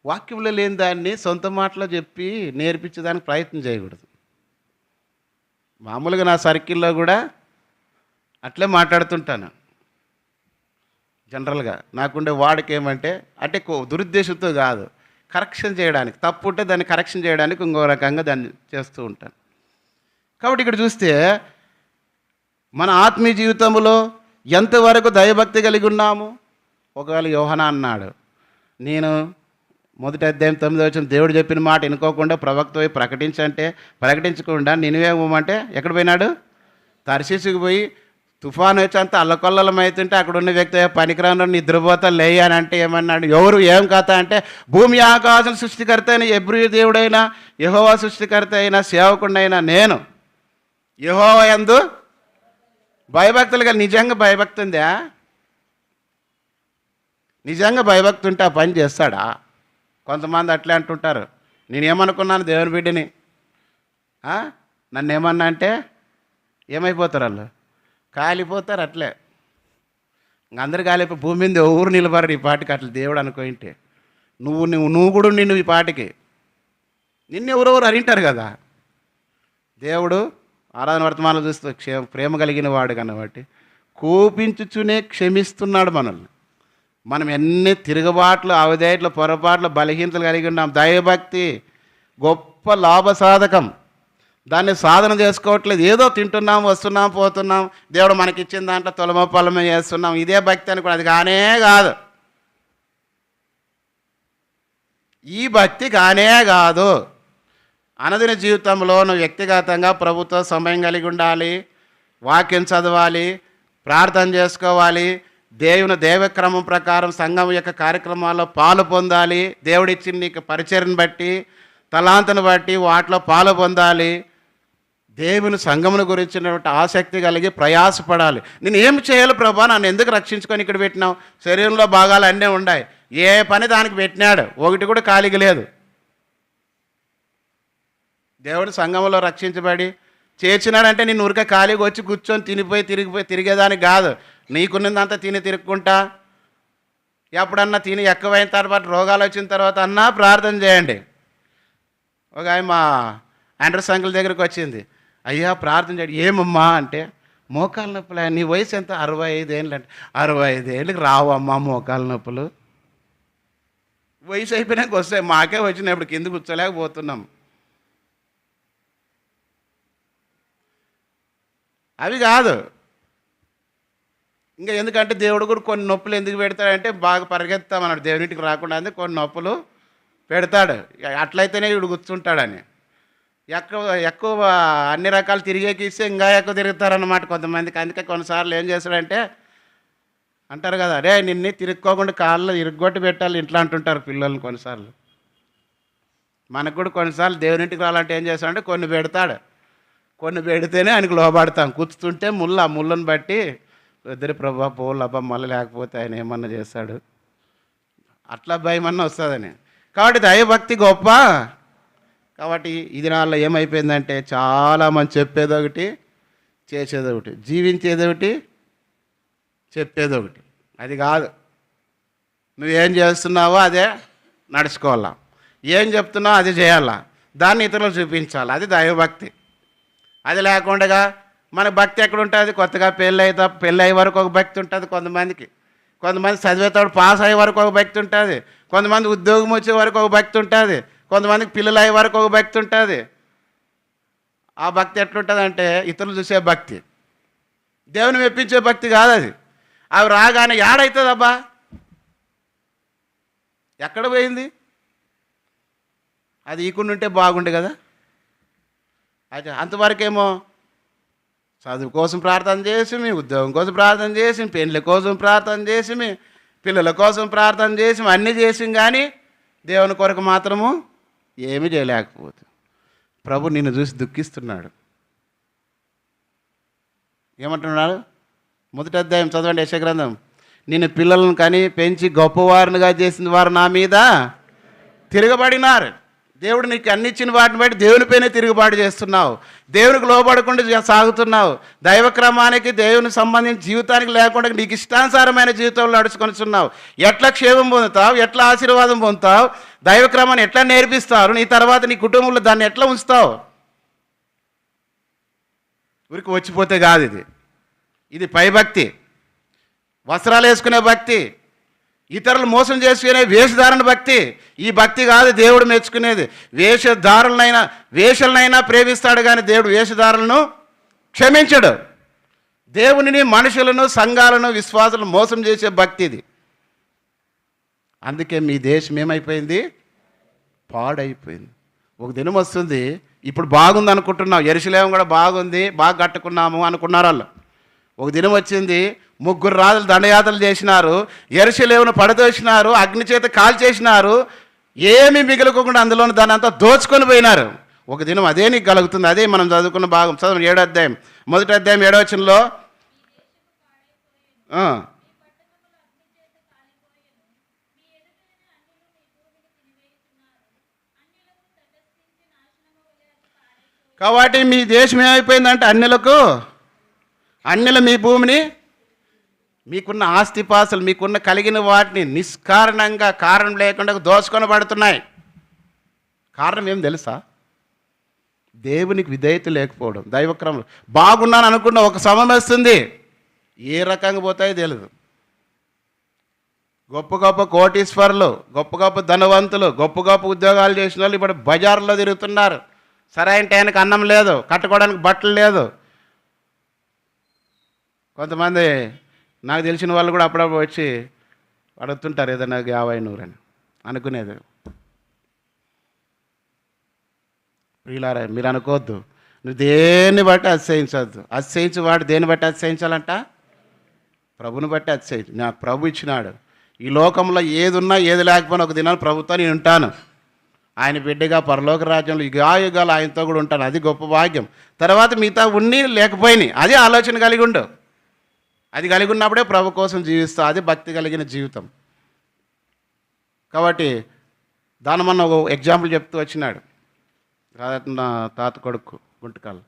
వాక్యంలో లేని దాన్ని సొంత మాటలో చెప్పి నేర్పించడానికి ప్రయత్నం చేయకూడదు. మామూలుగా నా సర్కిల్లో కూడా అట్లే మాట్లాడుతుంటాను. జనరల్గా నాకుండే వాడికి ఏమంటే అంటే దురుద్దేశంతో కాదు, కరెక్షన్ చేయడానికి, తప్పు ఉంటే దాన్ని కరెక్షన్ చేయడానికి ఇంకో రకంగా దాన్ని చేస్తూ ఉంటాను. కాబట్టి ఇక్కడ చూస్తే మన ఆత్మీయ జీవితంలో ఎంతవరకు దైవభక్తి కలిగి ఉన్నాము? ఒకవేళ యోహనా అన్నాడు, నేను 1వ అధ్యాయం 9వ వచనం దేవుడు చెప్పిన మాట వినుకోకుండా ప్రవక్త పోయి ప్రకటించకుండా నినివే పోమంటే ఎక్కడ పోయినాడు? తర్షీసుకు పోయి తుఫాను వచ్చి అంతా అల్లకొల్లలం అవుతుంటే అక్కడ ఉన్న వ్యక్తి పనికిరాను నిద్రపోతా లేయి అని అంటే ఏమన్నాడు? ఎవరు ఏం కథ అంటే, భూమి ఆకాశం సృష్టికర్త అయిన హెబ్రీ దేవుడైనా యెహోవా సృష్టికర్త అయిన సేవకుడైనా నేను యెహోవా యందు భయభక్తులుగా. నిజంగా భయభక్తి ఉందా? నిజంగా భయభక్తి ఉంటే ఆ పని చేస్తాడా? కొంతమంది అట్లే అంటుంటారు, నేనేమనుకున్నాను దేవుని బిడ్డని, నన్ను ఏమన్నా అంటే ఏమైపోతారు? వాళ్ళు కాలిపోతారు. అట్లే అందరు కాలిపోయి భూమి మీద ఊరు నిలబడరు ఈ పాటికి. అట్లా దేవుడు అనుకోయింటే నువ్వు కూడా నిన్ను ఈ పాటికి నిన్ను ఎవరెవరు అరింటారు కదా. దేవుడు ఆరాధన వర్తమానం చూస్తూ ప్రేమ కలిగిన వాడు కాబట్టి కోపించుచునే క్షమిస్తున్నాడు మనల్ని. మనం ఎన్ని తిరుగుబాట్లు, అవధేయట్లు, పొరపాట్లు, బలహీనతలు కలిగి ఉన్నాం. దైవభక్తి గొప్ప లాభసాధకం. దాన్ని సాధన చేసుకోవట్లేదు. ఏదో తింటున్నాం, వస్తున్నాం, పోతున్నాం, దేవుడు మనకిచ్చిన దాంట్లో తొలమ పొలమే చేస్తున్నాం, ఇదే భక్తి అనుకుని అది కానే కాదు. ఈ భక్తి కానే కాదు. అనదిన జీవితంలో నువ్వు వ్యక్తిగతంగా ప్రభుత్వ సమయం కలిగి ఉండాలి, వాక్యం చదవాలి, ప్రార్థన చేసుకోవాలి, దేవుని దైవక్రమం ప్రకారం సంఘం యొక్క కార్యక్రమాల్లో పాలు పొందాలి, దేవుడిచ్చిన నీకు పరిచర్ని బట్టి తలాంతను బట్టి వాటిలో పాలు పొందాలి, దేవుని సంఘమును గురించినటువంటి ఆసక్తి కలిగి ప్రయాసపడాలి. నేను ఏమి చేయాలి ప్రభా, నన్ను ఎందుకు రక్షించుకొని ఇక్కడ పెట్టినావు? శరీరంలో భాగాలు అన్నీ ఉన్నాయి, ఏ పని దానికి పెట్టినాడు, ఒకటి కూడా ఖాళీగా లేదు. దేవుడు సంఘంలో రక్షించబడి చేర్చినాడంటే నేను ఊరికే ఖాళీగా వచ్చి కూర్చొని తిరిగేదానికి కాదు. నీకున్నదంతా తిరుగుకుంటా, ఎప్పుడన్నా తిని ఎక్కువైన తర్వాత రోగాలు వచ్చిన తర్వాత అన్నా ప్రార్థన చేయండి. ఒక ఆయన మా ఆండ్రస్ అంకుల్ దగ్గరికి వచ్చింది, అయ్యా ప్రార్థన చేయండి. ఏమమ్మా అంటే, మోకాల నొప్పులు. నీ వయసు ఎంత? 65 ఏళ్ళు అంటే. 65 ఏళ్ళకి రావమ్మా మోకాల నొప్పులు. వయసు అయిపోయినాక వస్తాయి, మాకే వచ్చినప్పుడు కింద కూర్చోలేకపోతున్నాం. అవి కాదు. ఇంకా ఎందుకంటే దేవుడు కూడా కొన్ని నొప్పులు ఎందుకు పెడతాడంటే బాగా పరిగెత్తామన్నాడు దేవునింటికి రాకుండా. అంటే కొన్ని నొప్పులు పెడతాడు. అట్లయితేనే వీడు కూర్చుంటాడని. ఎక్కువ ఎక్కువ అన్ని రకాలు తిరిగేకి ఇస్తే ఇంకా ఎక్కువ తిరుగుతారన్నమాట కొంతమందికి. అందుకే కొన్నిసార్లు ఏం చేస్తాడంటే అంటారు కదా, అరే నిన్ను తిరుక్కోకుండా కాళ్ళు ఇరుగ్గొట్టి పెట్టాలి ఇంట్లో అంటుంటారు పిల్లల్ని కొన్నిసార్లు. మనకు కూడా కొన్నిసార్లు దేవునింటికి రావాలంటే ఏం చేస్తాడంటే కొన్ని పెడతాడు. కొన్ని పెడితేనే ఆయనకు లోబడతాం. కూర్చుంటే ఆ ముళ్ళను బట్టి ఇద్దరి ప్రభా పోలు అబ్బా మళ్ళీ లేకపోతే ఆయన ఏమన్నా చేస్తాడు అట్లా భయమన్నా వస్తుందని. కాబట్టి దైవభక్తి గొప్ప. కాబట్టి ఇది నాలో ఏమైపోయిందంటే చాలామంది చెప్పేది ఒకటి, చేసేది ఒకటి, జీవించేది ఒకటి, చెప్పేది ఒకటి. అది కాదు. నువ్వేం చేస్తున్నావో అదే నడుచుకోవాలా, ఏం చెప్తున్నావో అది చేయాలా, దాన్ని ఇతరులకు చూపించాలి. అది దైవభక్తి. అది లేకుండా మన భక్తి ఎక్కడ ఉంటుంది? కొత్తగా పెళ్ళి అయ్యే వరకు ఒక భక్తి ఉంటుంది కొంతమందికి. కొంతమంది చదివేతాడు పాస్ అయ్యే వరకు ఒక భక్తి ఉంటుంది. కొంతమంది ఉద్యోగం వచ్చే వరకు ఒక భక్తి ఉంటుంది. కొంతమందికి పిల్లలు అయ్యే వరకు ఒక భక్తి ఉంటుంది. ఆ భక్తి ఎట్లుంటుందంటే ఇతరులు చూసే భక్తి, దేవుని మెప్పించే భక్తి కాదు అది. అవి రాగానే ఏడవుతుంది అబ్బా, ఎక్కడ పోయింది? అది ఈకుండుంటే బాగుండే కదా. అయితే అంతవరకేమో చదువు కోసం ప్రార్థన చేసి, ఉద్యోగం కోసం ప్రార్థన చేసి, పెళ్ళి కోసం ప్రార్థన చేసి, పిల్లల కోసం ప్రార్థన చేసి, అన్నీ చేసి కానీ దేవుని కొరకు మాత్రము ఏమీ చేయలేకపోతే ప్రభు నిన్ను చూసి దుఃఖిస్తున్నాడు. ఏమంటున్నాడు? 1వ అధ్యాయం చదవండి యెషయా గ్రంథం. నిన్ను పిల్లలను కని పెంచి గొప్పవారినిగా చేసిన వారు నా మీద తిరగబడినారు. దేవుడు నీకు అన్ని ఇచ్చిన వాటిని బట్టి దేవునిపైనే తిరుగుబాటు చేస్తున్నావు. దేవునికి లోబడకుండా సాగుతున్నావు. దైవక్రమానికి దేవునికి సంబంధించిన జీవితానికి లేకుండా నీకు ఇష్టానుసారమైన జీవితంలో నడుచుకొనిస్తున్నావు. ఎట్లా క్షేమం పొందుతావు, ఎట్లా ఆశీర్వాదం పొందుతావు, దైవక్రమాన్ని ఎట్లా నేర్పిస్తారు, నీ తర్వాత నీ కుటుంబంలో దాన్ని ఎట్లా ఉంచుతావు? ఊరికి వచ్చిపోతే కాదు ఇది. ఇది పైభక్తి, వస్త్రాలు వేసుకునే భక్తి, ఇతరులు మోసం చేసుకునే వేషధారణ భక్తి. ఈ భక్తి కాదు దేవుడు మెచ్చుకునేది. వేషలనైనా ప్రేమిస్తాడు కానీ దేవుడు వేషధారణను క్షమించడు. దేవునిని, మనుషులను, సంఘాలను, విశ్వాసాలను మోసం చేసే భక్తి ఇది. అందుకే మీ దేశం ఏమైపోయింది? పాడైపోయింది. ఒక దినం వస్తుంది, ఇప్పుడు బాగుంది అనుకుంటున్నాం, యెరూషలేము కూడా బాగుంది, బాగా కట్టుకున్నాము అనుకున్నారు వాళ్ళు. ఒక దినం వచ్చింది, 3 రాజులు దండయాత్రలు చేసినారు, యెరూషలేమును పడదోసినారు, అగ్ని చేత కాల్చేసినారు, ఏమీ మిగలకుండా అందులోని దాన్ని అంతా దోచుకొని పోయినారు. ఒక దినం అదే నీకు కలుగుతుంది. అదే మనం చదువుకున్న భాగం. చదువు 7వ అధ్యాయం 1వ అధ్యాయం 7వ వచనంలో కాబట్టి మీ దేశం ఏమైపోయిందంటే అన్యులు మీ భూమిని, మీకున్న ఆస్తిపాస్తులు, మీకున్న కలిగిన వాటిని నిష్కారణంగా కారణం లేకుండా దోచుకొని పడుతున్నాయి. కారణం ఏం తెలుసా? దేవునికి విధేయత లేకపోవడం. దైవక్రమం బాగున్నాను అనుకున్న ఒక సమయం వస్తుంది, ఏ రకంగా పోతాయో తెలియదు. గొప్ప గొప్ప కోటీశ్వరులు, గొప్ప గొప్ప ధనవంతులు, గొప్ప గొప్ప ఉద్యోగాలు చేసిన వాళ్ళు ఇప్పుడు బజార్లో తిరుగుతున్నారు. సరైన టైంకి అన్నం లేదు, కట్టుకోవడానికి బట్టలు లేదు. కొంతమంది నాకు తెలిసిన వాళ్ళు కూడా అప్పుడప్పుడు వచ్చి అడుగుతుంటారు, ఏదైనా 50-100 అని అనుకునేది. ప్రియులారా, మీరు అనుకోవద్దు, నువ్వు దేన్ని బట్టి అతిశయించవద్దు. అతిశయించేవాడు దేన్ని బట్టి అతిశయించాలంట? ప్రభుని బట్టి అతిశయించు. నాకు ప్రభు ఇచ్చినాడు. ఈ లోకంలో ఏది ఉన్నా ఏది లేకపోయినా ఒక దినాన్ని ప్రభుత్వం నేను ఉంటాను. ఆయన బిడ్డగా పరలోక రాజ్యంలో యుగాలు ఆయనతో కూడా ఉంటాను. అది గొప్ప భాగ్యం. తర్వాత మిగతా ఉన్ని లేకపోయినాయి, అదే ఆలోచన కలిగి ఉండు. అది కలిగి ఉన్నప్పుడే ప్రభు కోసం జీవిస్తావు. అది భక్తి కలిగిన జీవితం. కాబట్టి దాని మొన్న ఒక ఎగ్జాంపుల్ చెప్తూ వచ్చినాడు. నా తాత కొడుకు గుంటకాలు.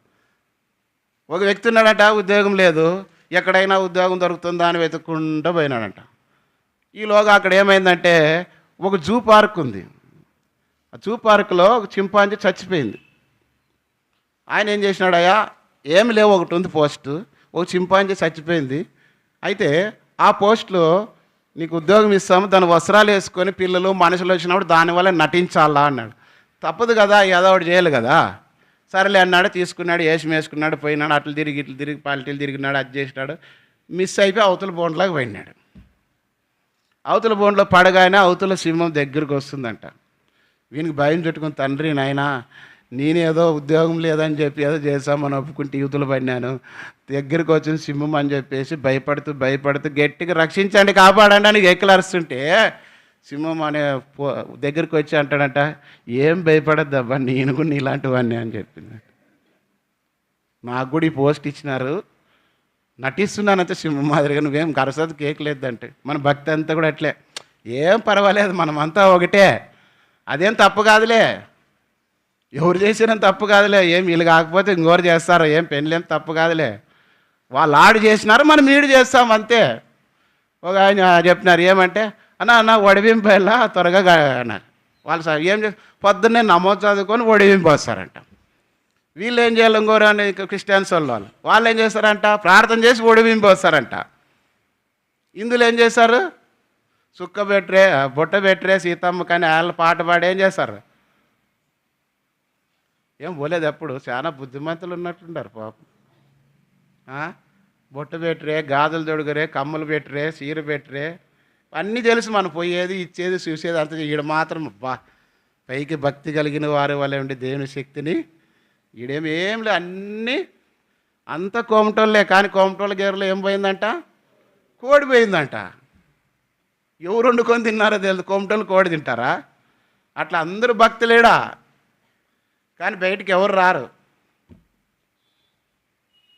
ఒక వ్యక్తి ఉన్నాడంట, ఉద్యోగం లేదు, ఎక్కడైనా ఉద్యోగం దొరుకుతుందా అని వెతుక్కుంటూ పోయినాడంట. ఈలోగా అక్కడ ఏమైందంటే ఒక జూ పార్క్ ఉంది. ఆ జూ పార్కులో ఒక చింపాంజీ చచ్చిపోయింది. ఆయన ఏం చేసినాడయ్యా, ఏమి లేవు, ఒకటి ఉంది పోస్టు, ఒక చింపాంజీ చచ్చిపోయింది. అయితే ఆ పోస్టులో నీకు ఉద్యోగం ఇస్తాము, దాని వస్త్రాలు వేసుకొని పిల్లలు మనుషులు వచ్చినప్పుడు దానివల్ల నటించాలా అన్నాడు. తప్పదు కదా, ఏదో ఒకటి చేయాలి కదా. సరేలే అన్నాడు, తీసుకున్నాడు, వేసుకున్నాడు, పోయినాడు, అట్లు తిరిగి ఇట్లు తిరిగి పాలిటీలు తిరిగినాడు, అది చేసినాడు. మిస్ అయిపోయి అవతల బోన్లోకి పోయినాడు. అవతల బోన్లో పడగానే అవతల సింహం దగ్గరికి వస్తుందంట. వీనికి భయం చుట్టుకుని, తండ్రి నాయనా నేనేదో ఉద్యోగం లేదని చెప్పి ఏదో చేశామని ఒప్పుకుంటే యూతులు పడినాను, దగ్గరికి వచ్చిన సింహం అని చెప్పేసి భయపడుతూ భయపడుతూ గట్టిగా రక్షించండి కాపాడండి అని ఎక్కలరుస్తుంటే సింహం అనే దగ్గరికి వచ్చి అంటాడంట, ఏం భయపడద్దబ్బా నేను కూడా నీలాంటి వాడిని అని చెప్పింది. నాకు కూడా ఈ పోస్ట్ ఇచ్చినారు, నటిస్తున్నానంటే సింహం మాదిరిగా, నువ్వేం గరసది కేక్ లేదంటే. మన భక్తి అంతా కూడా అట్లే, ఏం పర్వాలేదు మనమంతా ఒకటే, అదేం తప్పు కాదులే, ఎవరు చేసినా తప్పు కాదులే, ఏం వీళ్ళు కాకపోతే ఇంకోరు చేస్తారు, ఏం పెళ్ళేం తప్పు కాదులే, వాళ్ళు ఆడు చేసినారు మనం ఈడు చేస్తాం అంతే. ఒక ఆయన చెప్పినారు ఏమంటే, అన్న ఒడివింపు వెళ్ళా త్వరగా అన్నారు. వాళ్ళు సార్ ఏం చేస్తారు, పొద్దున్నే నమోదు చదువుకొని ఒడివింపు వస్తారంట. వీళ్ళు ఏం చేయాలి, ఇంకోరు అని క్రిస్టియన్స్ వాళ్ళు ఏం చేస్తారంట, ప్రార్థన చేసి ఒడివింపు వస్తారంట. ఇందులో ఏం చేస్తారు, సుక్క పెట్టరే బుట్ట పెట్టరే సీతమ్మ కానీ వాళ్ళ పాట పాడి ఏం చేస్తారు, ఏం పోలేదు. ఎప్పుడు చాలా బుద్ధిమంతులు ఉన్నట్లుంటారు పాపం. బొట్ట పెట్టరే, గాజులు తొడుగురే, కమ్మలు పెట్టరే, చీర పెట్టరే, అన్నీ తెలుసు మనం పోయేది ఇచ్చేది చూసేది అంత. ఈడ మాత్రం పైకి భక్తి కలిగిన వారి వల్ల ఉండి దేవుని శక్తిని ఈడేం లే, అన్నీ అంత కోమటోళ్ళే. కానీ కోమటోళ్ళ గేరులో ఏం పోయిందంట, కోడి పోయిందంట. ఎవరు వండుకొని తిన్నారో తెలుసు, కోమటోళ్ళు కోడి తింటారా? అట్లా అందరూ భక్తులేడా, కానీ బయటికి ఎవరు రారు.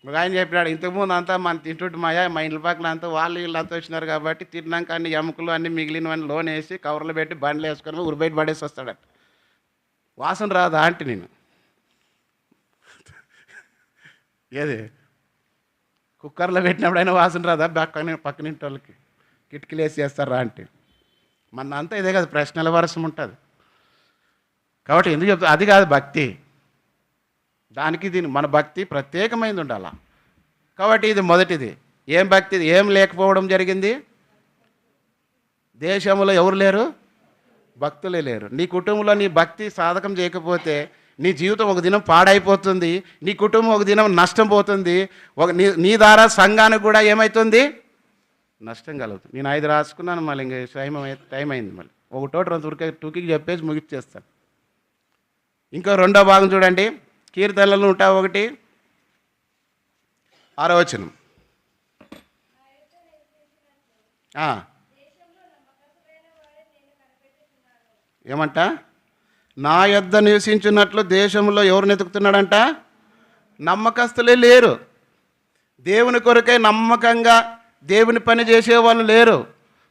ఒక ఆయన చెప్పినాడు, ఇంతకుముందు అంతా మన తింటుంటే మా ఇంటి పక్కన అంతా వాళ్ళు వీళ్ళంతా వచ్చినారు కాబట్టి తిన్నాక అన్ని ఎముకలు అన్నీ మిగిలినవన్నీ లోన్ వేసి కవర్లు పెట్టి బండ్లు వేసుకొని ఊరు బయట పడేసి వస్తాడట. వాసన రాదా అంటే నేను ఏది కుక్కర్లో పెట్టినప్పుడైనా వాసన రాదా పక్కనింటి వాళ్ళకి కిటికీలు వేసి చేస్తారా అంటే? మన అంతా ఇదే కదా, ప్రశ్నల వర్షం ఉంటుంది. కాబట్టి ఎందుకు చెప్తా, అది కాదు భక్తి. దానికి దీని మన భక్తి ప్రత్యేకమైనది ఉండాలి. కాబట్టి ఇది మొదటిది. ఏం భక్తి, ఏం లేకపోవడం జరిగింది, దేశంలో ఎవరు లేరు, భక్తులే లేరు. నీ కుటుంబంలో నీ భక్తి సాధకం చేయకపోతే నీ జీవితం ఒక దినం పాడైపోతుంది, నీ కుటుంబం ఒక దినం నష్టం పోతుంది, నీ ద్వారా సంఘానికి కూడా ఏమవుతుంది, నష్టం కలుగుతుంది. నేను 5 రాసుకున్నాను, మళ్ళీ ఇంకా టైం అయింది, మళ్ళీ ఒకటోటి 2 టూకి చెప్పేసి ముగిచ్చేస్తాను. ఇంకో రెండో భాగం చూడండి, కీర్తనలు 101 6వ వచనం. ఏమంట, నా యొద్ద నివసించున్నట్లు దేశంలో ఎవరు వెతుకుతున్నాడంట, నమ్మకస్తులే లేరు. దేవుని కొరకై నమ్మకంగా దేవుని పని చేసేవాళ్ళు లేరు,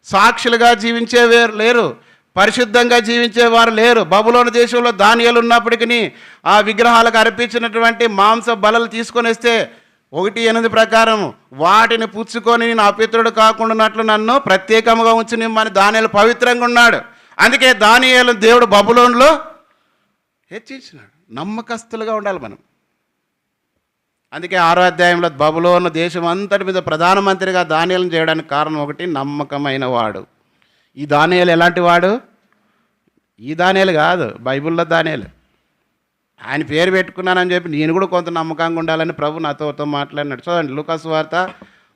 సాక్షులుగా జీవించేవారు లేరు, పరిశుద్ధంగా జీవించేవారు లేరు. బబులోను దేశంలో దానియేలు ఉన్నప్పటికీ ఆ విగ్రహాలకు అర్పించినటువంటి మాంస బలలు తీసుకొని వస్తే 1:8 ప్రకారం వాటిని పుచ్చుకొని నేను అపిత్రుడు కాకుండానట్లు నన్ను ప్రత్యేకంగా ఉంచి నిమ్మని దానియేలు పవిత్రంగా ఉన్నాడు. అందుకే దానియేలు దేవుడు బబులోనులో హెచ్చించినాడు. నమ్మకస్తులుగా ఉండాలి మనం. అందుకే 6వ అధ్యాయంలో బబులోను దేశం అంతటి మీద ప్రధానమంత్రిగా దానియేలును చేయడానికి కారణం ఒకటి, నమ్మకమైన వాడు. ఈ దానియేలు ఎలాంటి వాడు, ఈ దానియేలు కాదు, బైబిల్లో దానియేలు. ఆయన పేరు పెట్టుకున్నానని చెప్పి నేను కూడా కొంత నమ్మకంగా ఉండాలని ప్రభు నాతో మాట్లాడినాడు. చూడండి, లూకా సువార్త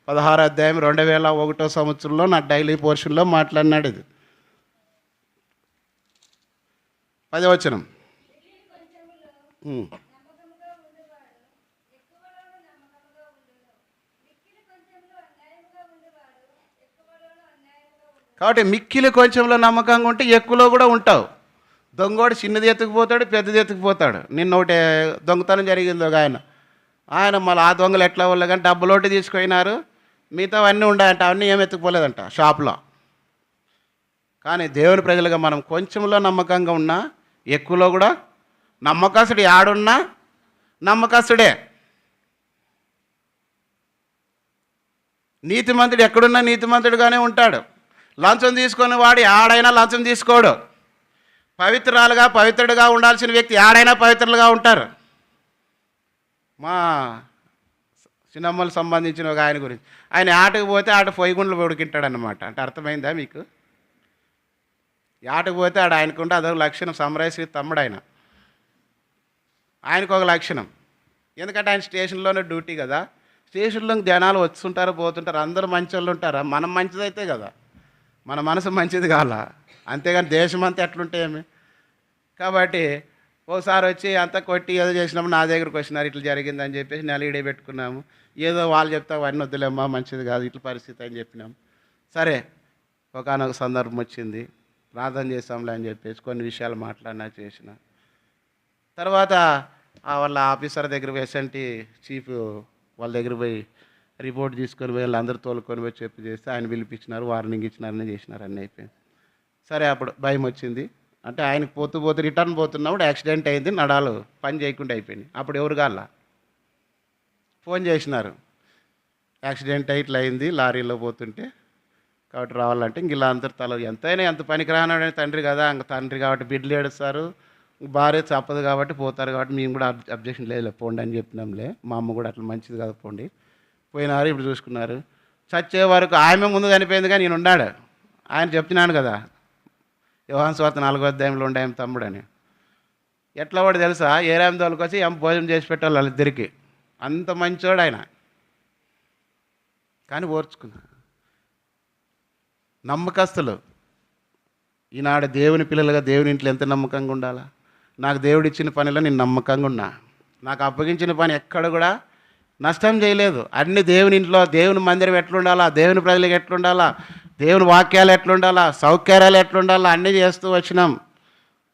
16వ అధ్యాయం 2001వ సంవత్సరంలో నా డైలీ పోర్షన్లో మాట్లాడినాడు. ఇది 10వ వచనం. కాబట్టి మిక్కిలి కొంచెంలో నమ్మకంగా ఉంటే ఎక్కువలో కూడా ఉంటావు. దొంగోడు చిన్నది ఎత్తుకుపోతాడు, పెద్దది ఎత్తుకుపోతాడు. నిన్న ఒకటి దొంగతనం జరిగింది ఒక ఆయన మళ్ళీ ఆ దొంగలు ఎట్లా వాళ్ళు కానీ డబ్బులోటి తీసుకుపోయినారు, మిగతా అన్నీ ఉన్నాయంట, అవన్నీ ఏమి ఎత్తుకుపోలేదంట షాప్లో. కానీ దేవుని ప్రజలుగా మనం కొంచెంలో నమ్మకంగా ఉన్నా ఎక్కువలో కూడా నమ్మకస్తుడు ఆడున్నా నమ్మకస్తుడే. నీతిమంతుడు ఎక్కడున్నా నీతిమంతుడుగానే ఉంటాడు. లంచం తీసుకొని వాడు ఆడైనా లంచం తీసుకోడు. పవిత్రుడుగా ఉండాల్సిన వ్యక్తి ఆడైనా పవిత్రులుగా ఉంటారు. మా చిన్నమ్మలకు సంబంధించిన ఒక ఆయన గురించి, ఆయన ఆటకు పోతే ఆట పొయ్యిగుండలు ఉడికింటాడనమాట. అంటే అర్థమైందా మీకు? ఆటకు పోతే ఆయనకుంటే అదొక లక్షణం. సమరేశ్వరి తమ్ముడు ఆయనకు ఒక లక్షణం. ఎందుకంటే ఆయన స్టేషన్లోనే డ్యూటీ కదా. స్టేషన్లో జనాలు వస్తుంటారు పోతుంటారు, అందరూ మంచి వాళ్ళు ఉంటారా? మనం మంచిదైతే కదా, మన మనసు మంచిది కావాలా, అంతేగాని దేశం అంతా ఎట్లుంటాయేమి. కాబట్టి ఒకసారి వచ్చి అంతా కొట్టి ఏదో చేసినప్పుడు నా దగ్గరకు వచ్చినారు, ఇట్లా జరిగిందని చెప్పేసి నెల పెట్టుకున్నాము. ఏదో వాళ్ళు చెప్తా అవన్నీ వద్దులేమ్మా, మంచిది కాదు ఇట్లా పరిస్థితి అని చెప్పినాం. సరే, ఒకానొక సందర్భం వచ్చింది, ప్రార్థన చేసాంలే అని చెప్పేసి కొన్ని విషయాలు మాట్లాడినా చేసిన తర్వాత వాళ్ళ ఆఫీసర్ దగ్గర ఎస్ఎన్టీ చీఫ్ వాళ్ళ దగ్గర పోయి రిపోర్ట్ తీసుకొని పోయి వాళ్ళందరూ తోలుకొని పోయి చెప్పి చేస్తే ఆయన పిలిపించినారు, వార్నింగ్ ఇచ్చినారని చేసినారు, అన్నీ అయిపోయింది. సరే, అప్పుడు భయం వచ్చింది. అంటే ఆయనకు పోతూ రిటర్న్ పోతున్నప్పుడు యాక్సిడెంట్ అయింది, నడాలు పని చేయకుండా అయిపోయింది. అప్పుడు ఎవరు కాళ్ళ ఫోన్ చేసినారు, యాక్సిడెంట్ అయి ఇట్లా అయింది లారీలో పోతుంటే, కాబట్టి రావాలంటే ఇంక ఇలా అందరు తల ఎంతైనా ఎంత పనికి రానాడని తండ్రి కదా, ఇంక తండ్రి కాబట్టి బిడ్డలు ఏడుస్తారు, భార్య తప్పదు కాబట్టి పోతారు, కాబట్టి మేము కూడా అబ్జెక్షన్ లేదు పోండి అని చెప్పినాంలే. మా అమ్మ కూడా అట్లా మంచిది కాదు పోండి. పోయినారు, ఇప్పుడు చూసుకున్నారు. చచ్చే వరకు ఆమె ముందు చనిపోయింది కానీ నేను ఉన్నాడు. ఆయన చెప్తున్నాను కదా, యోహాను సువార్త 4వ అధ్యాయంలో ఉండే ఆయన తమ్ముడు అని. ఎట్లా వాడు తెలుసా, ఏరామి తోలుకొచ్చి భోజనం చేసి పెట్టాలి వాళ్ళిద్దరికి, అంత మంచోడు ఆయన. కానీ ఓర్చుకున్నా. నమ్మకస్తులు ఈనాడు దేవుని పిల్లలుగా దేవుని ఇంట్లో ఎంత నమ్మకంగా ఉండాలా. నాకు దేవుడు ఇచ్చిన పనిలో నేను నమ్మకంగా ఉన్నా. నాకు అప్పగించిన పని ఎక్కడ కూడా నష్టం చేయలేదు. అన్ని దేవుని ఇంట్లో, దేవుని మందిరం ఎట్లుండాలా, దేవుని ప్రజలకు ఎట్లుండాలా, దేవుని వాక్యాలు ఎట్లుండాలా, సౌకర్యాలు ఎట్లుండాలా అన్నీ చేస్తూ వచ్చినాం.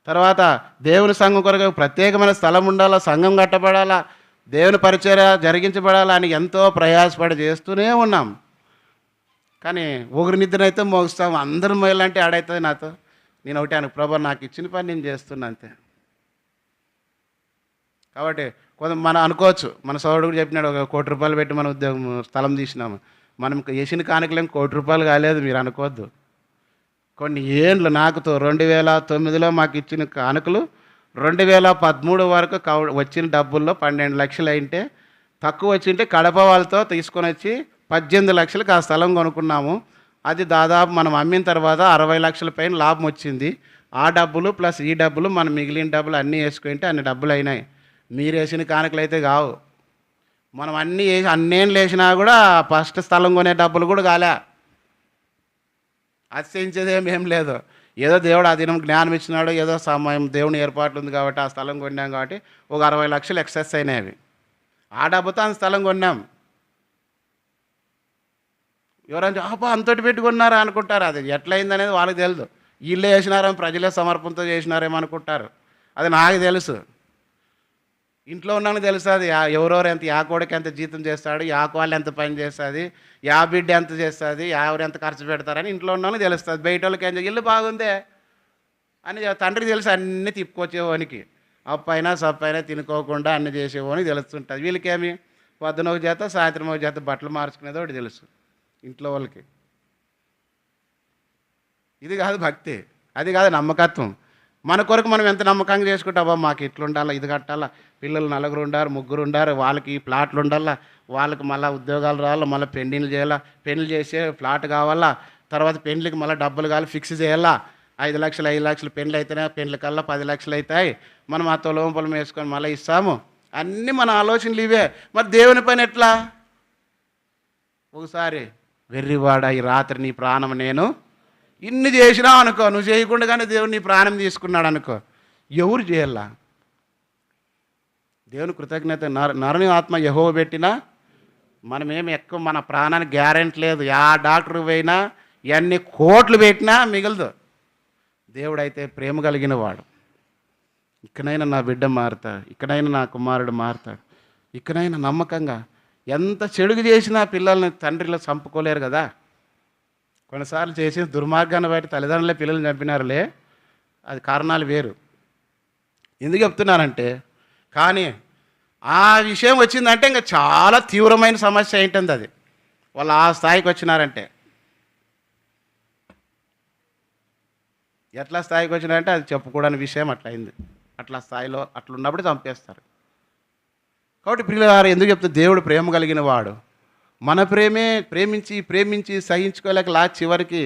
తర్వాత దేవుని సంఘం కొరకు ప్రత్యేకమైన స్థలం ఉండాలా, సంఘం కట్టబడాలా, దేవుని పరిచర్య జరిగించబడాలా అని ఎంతో ప్రయాసపడి చేస్తూనే ఉన్నాం. కానీ ఒకరి నిద్రనైతే మోగుస్తాం, అందరూ మేలంటే ఆడవుతుంది నాతో. నేను ఒకటి అనుకు, ప్రభు నాకు ఇచ్చిన పని నేను చేస్తున్నా అంతే. కాబట్టి కొంత మనం అనుకోవచ్చు, మన సోదరుడు కూడా చెప్పినాడు, 1 కోటి రూపాయలు పెట్టి మనం ఉద్యోగం స్థలం తీసినాము, మనం వేసిన కానుకలేం 1 కోటి రూపాయలు కాలేదు, మీరు అనుకోవద్దు. కొన్ని ఏండ్లు నాకుతో 2009లో మాకు ఇచ్చిన కానుకలు 2013 వరకు వచ్చిన డబ్బుల్లో 12 లక్షలు అయింటే, తక్కువ వచ్చింటే కడప వాళ్ళతో తీసుకొని వచ్చి 18 లక్షలకు ఆ స్థలం కొనుక్కున్నాము. అది దాదాపు మనం అమ్మిన తర్వాత 60 లక్షల పైన లాభం వచ్చింది. ఆ డబ్బులు ప్లస్ ఈ డబ్బులు మనం మిగిలిన డబ్బులు అన్నీ వేసుకుంటే అన్ని డబ్బులు అయినాయి. మీరు వేసిన కానుకలు అయితే కావు. మనం అన్నేం లేచినా కూడా ఫస్ట్ స్థలం కొనే డబ్బులు కూడా కాలే. అతిశయించేదేమేం లేదు. ఏదో దేవుడు ఆ దినం జ్ఞానం ఇచ్చినాడు, ఏదో సమయం దేవుని ఏర్పాట్లు ఉంది కాబట్టి ఆ స్థలం కొన్నాం, కాబట్టి ఒక 60 లక్షలు ఎక్సెస్ అయినాయి. అవి ఆ డబ్బుతో అంత స్థలం కొన్నాం. ఎవరైనా అంతటి పెట్టుకున్నారా అనుకుంటారు. అది ఎట్లయిందనేది వాళ్ళకి తెలియదు. వీళ్ళే చేసినారేమో, ప్రజలే సమర్పణతో చేసినారేమో అనుకుంటారు. అది నాకు తెలుసు, ఇంట్లో ఉన్నాను తెలుసు. అది ఎవరెవరు ఎంత, యా కొడుకు ఎంత జీతం చేస్తాడు, యా కోళ్ళు ఎంత పని చేస్తుంది, యా బిడ్డ ఎంత చేస్తుంది, ఎవరు ఎంత ఖర్చు పెడతారని ఇంట్లో ఉన్నాను తెలుస్తుంది. బయట వాళ్ళకి ఏం ఇల్లు బాగుందే అని తండ్రికి తెలుసు. అన్నీ తిప్పుకొచ్చేవానికి, అప్పైనా సప్పైనా తినుకోకుండా అన్ని చేసేవానికి తెలుస్తుంటుంది. వీళ్ళకేమి పొద్దున ఒక చేత సాయంత్రం ఒక చేత బట్టలు మార్చుకునేది ఒకటి తెలుసు ఇంట్లో వాళ్ళకి. ఇది కాదు భక్తి, అది కాదు నమ్మకత్వం. మన కొరకు మనం ఎంత నమ్మకంగా చేసుకుంటావా, మాకు ఇట్లుండాలా, ఇది కట్టాలా, పిల్లలు 4 ఉండారు 3 ఉండారు, వాళ్ళకి ఈ ప్లాట్లు ఉండాలా, వాళ్ళకి మళ్ళీ ఉద్యోగాలు రావాలా, మళ్ళీ పెండింగ్లు చేయాలా, పెళ్లి చేసే ప్లాట్ కావాలా, తర్వాత పెండ్లికి మళ్ళీ డబ్బులు కావాలి, ఫిక్స్ చేయాలా. 5 లక్షలు పెండ్లు అయితేనే పెండ్ల కల్లా 10 లక్షలు అవుతాయి. మనం ఆ తొలం పొలం వేసుకొని మళ్ళీ ఇస్తాము. అన్నీ మన ఆలోచనలు ఇవే. మరి దేవుని పని ఎట్లా? ఒకసారి వెర్రివాడ, ఈ రాత్రి నీ ప్రాణం నేను ఇన్ని చేసినావు అనుకో, నువ్వు చేయకుండానే దేవుడు నీ ప్రాణం తీసుకున్నాడు అనుకో, ఎవరు చేయాల? దేవుని కృతజ్ఞత. నరుని ఆత్మ యెహోవా పెట్టినా మనమేమి ఎక్కువ, మన ప్రాణానికి గ్యారెంటీ లేదు. డాక్టర్ పోయినా ఎన్ని కోట్లు పెట్టినా మిగలదు. దేవుడైతే ప్రేమ కలిగిన వాడు. ఇక్కడైనా నా బిడ్డ మారుతాడు, ఇక్కడైనా నా కుమారుడు మారుతాడు, ఇక్కడైనా నమ్మకంగా. ఎంత చెడుగు చేసినా పిల్లల్ని తండ్రిలో చంపుకోలేరు కదా. కొన్నిసార్లు చేసిన దుర్మార్గాన్ని బట్టి తల్లిదండ్రులే పిల్లల్ని చంపినారులే, అది కారణాలు వేరు. ఎందుకు చెప్తున్నానంటే, కానీ ఆ విషయం వచ్చిందంటే ఇంకా చాలా తీవ్రమైన సమస్య ఏంటంది. అది వాళ్ళు ఆ స్థాయికి వచ్చినారంటే, ఎట్లా స్థాయికి వచ్చినారంటే అది చెప్పుకోవడానికి విషయం అట్లా అయింది. అట్లా స్థాయిలో అట్లున్నప్పుడు చంపేస్తారు. కాబట్టి పిల్లలు ఎందుకు చెప్తే, దేవుడు ప్రేమ కలిగిన వాడు. మన ప్రేమించి సహించుకోలేక చివరికి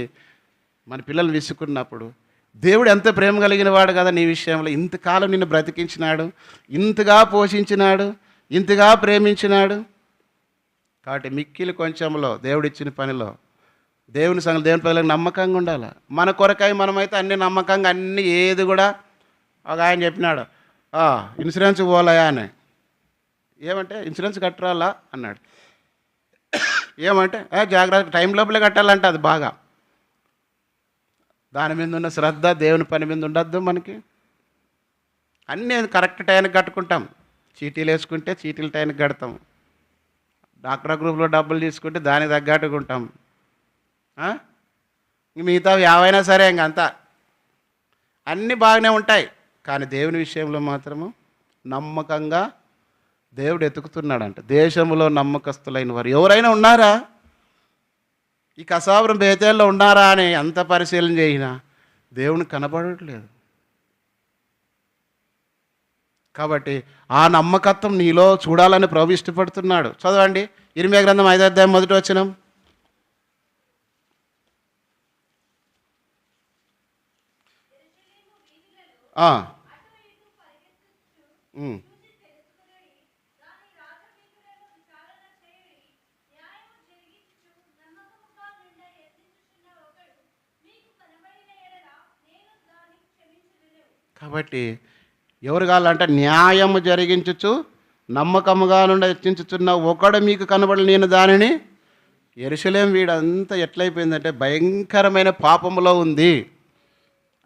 మన పిల్లలు విసుకున్నప్పుడు, దేవుడు ఎంత ప్రేమ కలిగిన వాడు కదా నీ విషయంలో. ఇంతకాలం నిన్ను బ్రతికించినాడు, ఇంతగా పోషించినాడు, ఇంతగా ప్రేమించినాడు. కాబట్టి మిక్కిలి కొంచెంలో దేవుడిచ్చిన పనిలో దేవుని సంగతి, దేవుని ప్రజలకు నమ్మకంగా ఉండాలి. మన కొరకై మనమైతే అన్ని నమ్మకంగా, అన్ని ఏది కూడా ఒక ఆయన చెప్పినాడు, ఇన్సూరెన్స్ పోలయా అని. ఏమంటే ఇన్సూరెన్స్ కట్టరాలా అన్నాడు. ఏమంటే జాగ్రత్త టైం లోపలే కట్టాలంటే అది బాగా. దాని మీద ఉన్న శ్రద్ధ దేవుని పని మీద ఉండద్దు మనకి. అన్నీ కరెక్ట్ టైంకి కట్టుకుంటాం. చీటీలు వేసుకుంటే చీటీలు టైంకి కడతాం. డాక్టర్ గ్రూప్లో డబ్బులు తీసుకుంటే దానికి తగ్గట్టుగా ఉంటాం. మిగతా ఏవైనా సరే ఇంకంతా అన్నీ బాగానే ఉంటాయి. కానీ దేవుని విషయంలో మాత్రము నమ్మకంగా దేవుడు ఎతుకుతున్నాడంట. దేశంలో నమ్మకస్తులైన వారు ఎవరైనా ఉన్నారా? ఈ కసాపురం బేతేల్లో ఉన్నారా అని అంత పరిశీలన చేసినా దేవుని కనబడట్లేదు. కాబట్టి ఆ నమ్మకత్వం నీలో చూడాలని ప్రభు ఇష్టపడుతున్నాడు. చదవండి, ఇర్మీయా గ్రంథం 5వ అధ్యాయం 1వ వచనం. కాబట్టి ఎవరు కావాలంటే న్యాయము జరిగించుచు నమ్మకముగా నుండి హెచ్చించుచున్న ఒకడు మీకు కనబడి నేను దానిని. యెరూషలేము వీడంతా ఎట్లయిపోయిందంటే భయంకరమైన పాపములో ఉంది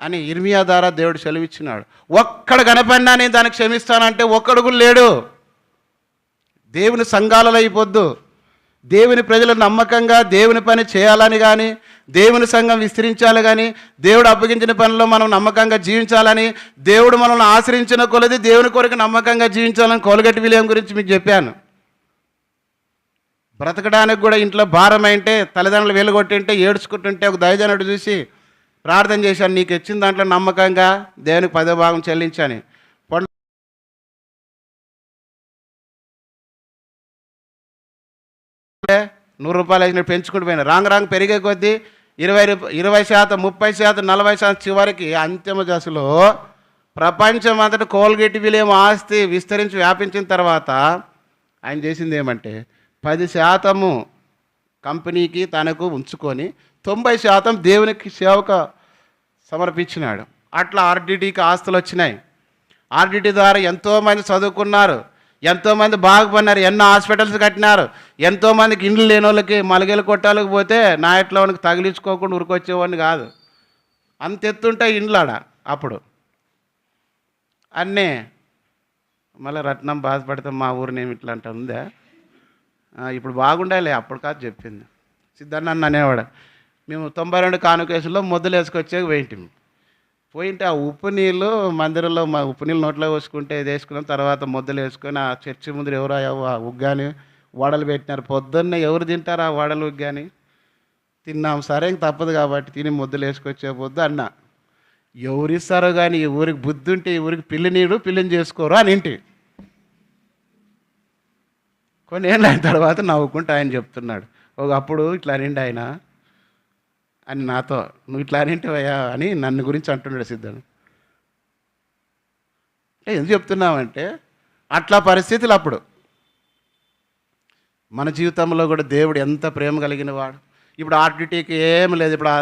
అని ఇర్మీయా ద్వారా దేవుడు సెలవిచ్చినాడు. ఒక్కడు కనపడినా నేను దానికి క్షమిస్తానంటే ఒక్కడు కూడా లేడు. దేవుని సంఘాలలో అయిపోద్దు. దేవుని ప్రజలు నమ్మకంగా దేవుని పని చేయాలని కానీ, దేవుని సంఘం విస్తరించాలి కానీ, దేవుడు అప్పగించిన పనిలో మనం నమ్మకంగా జీవించాలని, దేవుడు మనల్ని ఆశ్రయించిన కొలది దేవుని కొరకు నమ్మకంగా జీవించాలని కోల్గేట్ విలియం గురించి మీకు చెప్పాను. బ్రతకడానికి కూడా ఇంట్లో భారం అంటే తల్లిదండ్రులు వెలుగొట్టింటే ఏడ్చుకుంటుంటే ఒక దైవజనుడు చూసి ప్రార్థన చేశాను, నీకు ఇచ్చిన దాంట్లో నమ్మకంగా దేవునికి 10వ భాగం చెల్లించని. 100 రూపాయలు వేసినట్టు పెంచుకుంటూ పోయినా రాంగ్ పెరిగే కొద్దీ 20%, 30%, 40% చివరికి అంతిమ దశలో ప్రపంచం అంతటా కోల్గేట్ విలియం ఆస్తి విస్తరించి వ్యాపించిన తర్వాత ఆయన చేసింది ఏమంటే 10% కంపెనీకి తనకు ఉంచుకొని 90% దేవునికి సేవకు సమర్పించినాడు. అట్లా ఆర్డిటీకి ఆస్తులు వచ్చినాయి. ఆర్డిటీ ద్వారా ఎంతోమంది చదువుకున్నారు, ఎంతోమంది బాగుపడినారు, ఎన్నో హాస్పిటల్స్ కట్టినారు. ఎంతోమందికి ఇండ్లు లేని వాళ్ళకి మలగేలు కొట్టాలకు పోతే నా ఇట్లా వానికి తగిలించుకోకుండా ఉరికొచ్చేవాడిని కాదు. అంత ఎత్తుంటాయి ఇండ్లు ఆడ. అప్పుడు అన్నీ మళ్ళీ రత్నం బాధపడితే మా ఊరినేమి ఇట్లా అంటే ఉందా, ఇప్పుడు బాగుండాలి. అప్పుడు కాదు చెప్పింది. సిద్ధన్న అనేవాడు, మేము 92 కానుకేసులో మొద్దులు వేసుకొచ్చాక పోయింటే ఆ ఉప్పు నీళ్ళు మందిరంలో ఉప్పు నీళ్ళు నోట్లో వేసుకుంటే ఇది వేసుకున్నాం. తర్వాత ముద్దలు వేసుకొని ఆ చర్చి ముందు ఎవరో ఉగ్గాని వడలు పెట్టినారు. పొద్దున్నే ఎవరు తింటారు ఆ వడలు ఉగ్గాని? తిన్నాం. సరే ఇంక తప్పదు కాబట్టి తిని ముద్దలు వేసుకొచ్చే పొద్దు అన్న, ఎవరిస్తారో కానీ ఈ ఊరికి బుద్ధి ఉంటే ఈ ఊరికి పిల్లిని చేసుకోరు అని ఇంటి. కొన్ని ఏళ్ళ తర్వాత నవ్వుకుంటే ఆయన చెప్తున్నాడు, ఒకప్పుడు ఇట్లా నిండి ఆయన అని నాతో, నువ్వు ఇట్లా అనింటివయ్యా అని నన్ను గురించి అంటున్నాడు సిద్ధను. అంటే ఎందుకు చెప్తున్నామంటే అట్లా పరిస్థితులు అప్పుడు. మన జీవితంలో కూడా దేవుడు ఎంత ప్రేమ కలిగిన వాడు. ఇప్పుడు ఆర్డిటీకి ఏం లేదు, ఇప్పుడు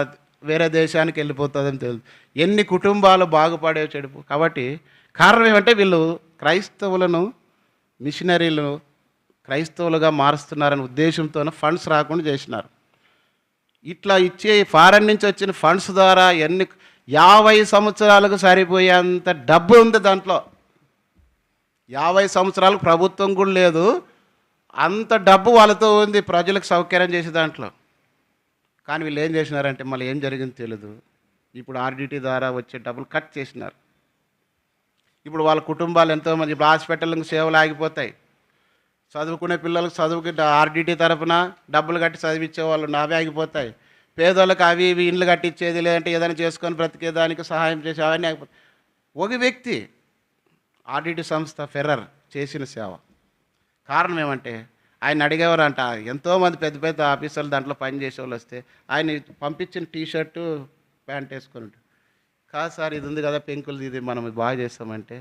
వేరే దేశానికి వెళ్ళిపోతుందని తెలుసు. ఎన్ని కుటుంబాలు బాగుపడే చెడుపు. కాబట్టి కారణం ఏమంటే వీళ్ళు క్రైస్తవులను మిషనరీలు క్రైస్తవులుగా మారుస్తున్నారనే ఉద్దేశంతో ఫండ్స్ రాకుండా చేసినారు. ఇట్లా ఇచ్చే ఫారెన్ నుంచి వచ్చిన ఫండ్స్ ద్వారా 50 సంవత్సరాలకు సరిపోయేంత డబ్బు ఉంది దాంట్లో. 50 సంవత్సరాలకు ప్రభుత్వం కూడా లేదు, అంత డబ్బు వాళ్ళతో ఉంది ప్రజలకు సౌకర్యం చేసే దాంట్లో. కానీ వీళ్ళు ఏం చేసినారంటే మళ్ళీ ఏం జరిగిందో తెలియదు. ఇప్పుడు ఆర్డిటీ ద్వారా వచ్చే డబ్బులు కట్ చేసినారు. ఇప్పుడు వాళ్ళ కుటుంబాలు ఎంతోమంది ఇప్పుడు హాస్పిటల్కి సేవలు ఆగిపోతాయి. చదువుకునే పిల్లలకు చదువుకి ఆర్డిటీ తరఫున డబ్బులు కట్టి చదివించే వాళ్ళు అవే ఆగిపోతాయి. పేదోళ్ళకి అవి ఇవి ఇండ్లు కట్టించేది, లేదంటే ఏదైనా చేసుకొని బ్రతికేదానికి సహాయం చేసి అవన్నీ ఆగిపోతాయి. ఒక వ్యక్తి ఆర్డిటీ సంస్థ ఫెర్రర్ చేసిన సేవ. కారణం ఏమంటే ఆయన అడిగేవారంట, ఎంతోమంది పెద్ద పెద్ద ఆఫీసర్లు దాంట్లో పనిచేసే వాళ్ళు వస్తే ఆయన పంపించిన టీషర్టు ప్యాంట్ వేసుకొని ఉంటాడు. కాదు సార్, ఇది ఉంది కదా పెంకులు, ఇది మనం బాగా చేస్తామంటే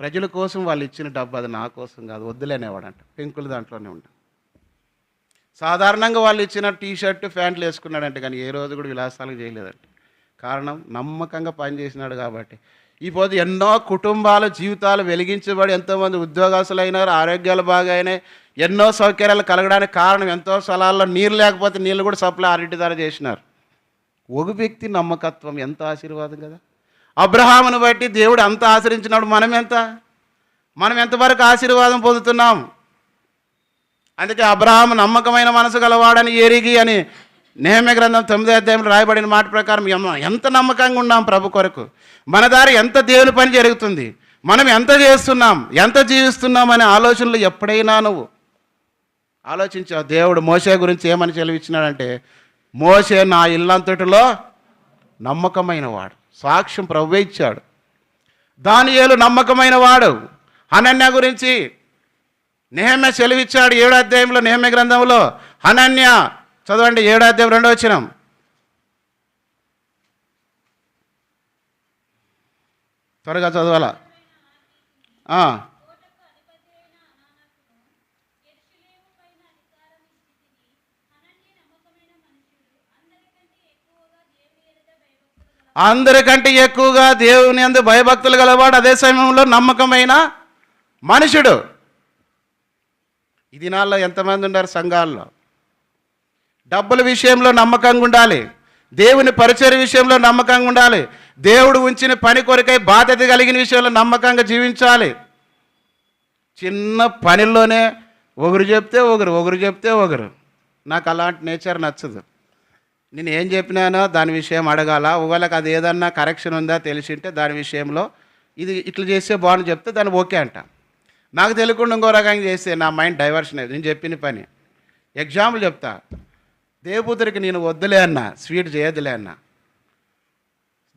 ప్రజల కోసం వాళ్ళు ఇచ్చిన డబ్బు, అది నా కోసం కాదు వద్దులేనేవాడంట. పెంకులు దాంట్లోనే ఉంటాయి. సాధారణంగా వాళ్ళు ఇచ్చిన టీషర్టు ప్యాంట్లు వేసుకున్నాడంటే కానీ ఏ రోజు కూడా విలాసాలకు చేయలేదంట. కారణం నమ్మకంగా పనిచేసినాడు కాబట్టి. ఈరోజు ఎన్నో కుటుంబాల జీవితాలు వెలిగించబడి ఎంతోమంది ఉద్యోగస్తులు అయినారు, ఆరోగ్యాలు బాగా అయినాయి, ఎన్నో సౌకర్యాలు కలగడానికి కారణం ఎంతో స్థలాల్లో నీరు లేకపోతే నీళ్ళు కూడా సప్లై అరటి ధర చేసినారు. ఒక వ్యక్తి నమ్మకత్వం ఎంత ఆశీర్వాదం కదా. అబ్రహామును బట్టి దేవుడు అంత ఆశ్రయించినాడు. మనం ఎంతవరకు ఆశీర్వాదం పొందుతున్నాం? అందుకే అబ్రహాము నమ్మకమైన మనసు గలవాడని ఎరిగి అని నెహెమ్యా గ్రంథం 9వ అధ్యాయంలో రాయబడిన మాట ప్రకారం ఎంత నమ్మకంగా ఉన్నాం ప్రభు కొరకు, మన దారి ఎంత దేవుని పని జరుగుతుంది, మనం ఎంత చేస్తున్నాం, ఎంత జీవిస్తున్నాం అనే ఆలోచనలు ఎప్పుడైనా నువ్వు ఆలోచించావు? దేవుడు మోషే గురించి ఏమని సెలవిచ్చినాడంటే, మోషే నా ఇల్లంతటిలో నమ్మకమైన వాడు, సాక్ష్యం ప్రభువే ఇచ్చాడు. దానియేలు నమ్మకమైన వాడు. హనన్య గురించి నెహెమ్యా సెలవిచ్చాడు 7వ అధ్యాయంలో నెహెమ్యా గ్రంథంలో. హనన్య చదవండి, 7వ అధ్యాయం 2వ వచనం. త్వరగా చదవాలా? అందరికంటే ఎక్కువగా దేవుని యందు భయభక్తులు గలవాడు, అదే సమయంలో నమ్మకమైన మనుషుడు. ఈ దినాల్లో ఎంతమంది ఉన్నారు సంఘాల్లో? డబ్బుల విషయంలో నమ్మకంగా ఉండాలి, దేవుని పరిచర్య విషయంలో నమ్మకంగా ఉండాలి, దేవుడు ఉంచిన పని కొరకై బాధ్యత కలిగిన విషయంలో నమ్మకంగా జీవించాలి. చిన్న పనిలోనే ఒకరు చెప్తే ఒకరు. నాకు అలాంటి నేచర్ నచ్చదు. నేను ఏం చెప్పినానో దాని విషయం అడగాల, ఒకవేళకి అది ఏదన్నా కరెక్షన్ ఉందా తెలిసింటే దాని విషయంలో ఇది ఇట్లా చేస్తే బాగుంది చెప్తే దాన్ని ఓకే అంట. నాకు తెలియకుండా ఇంకో రకంగా చేస్తే నా మైండ్ డైవర్షన్ అయ్యింది. నేను చెప్పిన పని ఎగ్జాంపుల్ చెప్తా. దేవపుత్రికి నేను వద్దులే అన్నా, స్వీట్ చేయదులే అన్నా.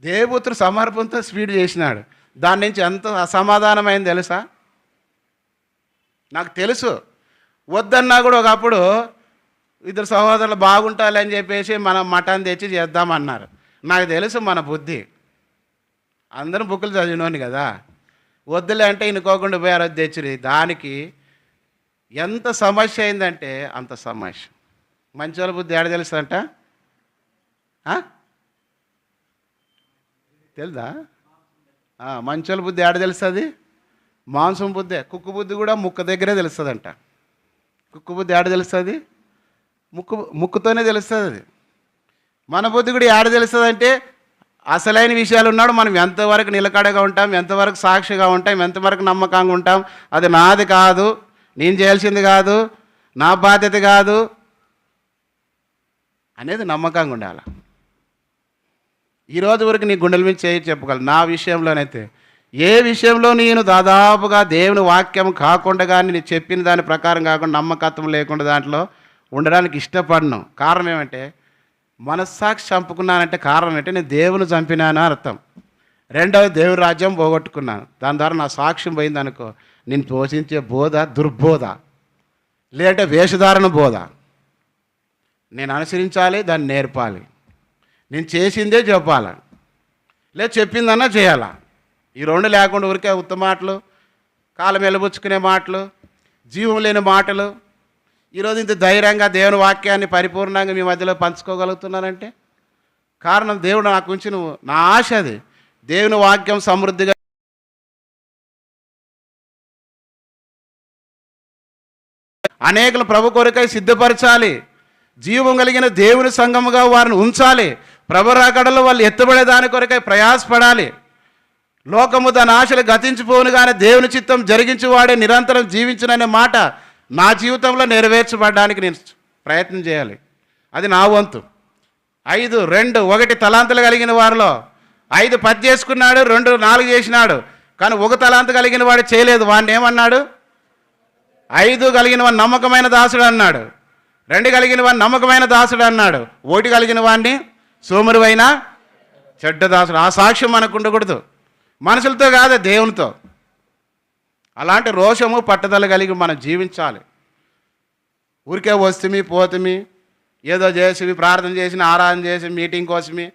దేవపుత్రుడు సమర్పణతో స్వీట్ చేసినాడు. దాని నుంచి ఎంత అసమాధానమైంది తెలుసా? నాకు తెలుసు. వద్దన్నా కూడా ఒకప్పుడు ఇద్దరు సహోదరులు బాగుంటాలి అని చెప్పేసి మనం మటన్ తెచ్చి చేద్దామన్నారు. నాకు తెలుసు మన బుద్ధి, అందరం బుక్కులు చదివినోని కదా. వద్దులే అంటే ఇనుకోకుండా పోయి అరవై తెచ్చిరి. దానికి ఎంత సమస్య అయిందంటే అంత సమస్య. మంచోళ్ళ బుద్ధి ఏడ తెలుస్తుందంట? తెలుదా? మంచోళ్ళ బుద్ధి ఏడ తెలుస్తుంది? మాంసం బుద్ధే. కుక్క బుద్ధి కూడా ముక్క దగ్గరే తెలుస్తుందంట. కుక్క బుద్ధి ఏడ తెలుస్తుంది? ముక్కుతోనే తెలుస్తుంది అది. మన బుద్ధి కూడా ఏడ తెలుస్తుంది అంటే అసలైన విషయాలు ఉన్నాడు. మనం ఎంతవరకు నిలకడగా ఉంటాం, ఎంతవరకు సాక్షిగా ఉంటాం, ఎంతవరకు నమ్మకంగా ఉంటాం. అది నాది కాదు, నేను చేయాల్సింది కాదు, నా బాధ్యత కాదు అనేది నమ్మకంగా ఉండాలి. ఈరోజు వరకు నీ గుండెల మీద చేయి చెప్పగలను. నా విషయంలోనైతే ఏ విషయంలో నేను దాదాపుగా దేవుని వాక్యం కాకుండా కానీ నేను చెప్పిన దాని ప్రకారం కాకుండా నమ్మకత్వం లేకుండా దాంట్లో ఉండడానికి ఇష్టపడను. కారణం ఏమంటే మనస్సాక్షి చంపుకున్నానంటే కారణం ఏంటంటే నేను దేవుని చంపినాను అర్థం. రెండవది దేవుని రాజ్యం పోగొట్టుకున్నాను. దాని ద్వారా నా సాక్ష్యం పోయింది అనుకో, నేను పోషించే బోధ దుర్బోధ, లేదంటే వేషధారణ బోధ. నేను అనుసరించాలి, దాన్ని నేర్పాలి, నేను చేసిందే చెప్పాలి, లేదు చెప్పిందన్నా చేయాలా. ఈ రెండు లేకుండా ఊరికే ఉత్త మాటలు, కాలం వెలుబుచ్చుకునే మాటలు, జీవం లేని మాటలు. ఈరోజు ఇంత ధైర్యంగా దేవుని వాక్యాన్ని పరిపూర్ణంగా మీ మధ్యలో పంచుకోగలుగుతున్నానంటే కారణం దేవుడు నాకు ఉంచి నువ్వు నా ఆశ అది దేవుని వాక్యం సమృద్ధిగా అనేకలు ప్రభు కొరకై సిద్ధపరచాలి, జీవం కలిగిన దేవుని సంఘముగా వారిని ఉంచాలి, ప్రభు రాకడలో వాళ్ళు ఎత్తబడే దాని కొరకై ప్రయాసపడాలి. లోకము దాని ఆశలు గతించిపోను కానీ దేవుని చిత్తం జరిగించేవాడే నిరంతరం జీవించుననే మాట నా జీవితంలో నెరవేర్చబడడానికి నేను ప్రయత్నం చేయాలి. అది నా వంతు. 5, 2, 1 తలాంతులు కలిగిన వారిలో 5 10 చేసుకున్నాడు, 2 4 చేసినాడు. కానీ 1 తలాంతు కలిగిన వాడు చేయలేదు. వాడిని ఏమన్నాడు? 5 కలిగిన వాడిని నమ్మకమైన దాసుడు అన్నాడు, 2 కలిగిన వాడిని నమ్మకమైన దాసుడు అన్నాడు, 1 కలిగిన వాడిని సోమరువైన చెడ్డ దాసుడు. ఆ సాక్ష్యం మనకు ఉండకూడదు, మనుషులతో కాదు దేవునితో. అలాంటి రోషము పట్టుదల కలిగి మనం జీవించాలి. ఊరికే వస్తుమి పోతుమి ఏదో చేసి ప్రార్థన చేసి ఆరాధన చేసి మీటింగ్ కోసమి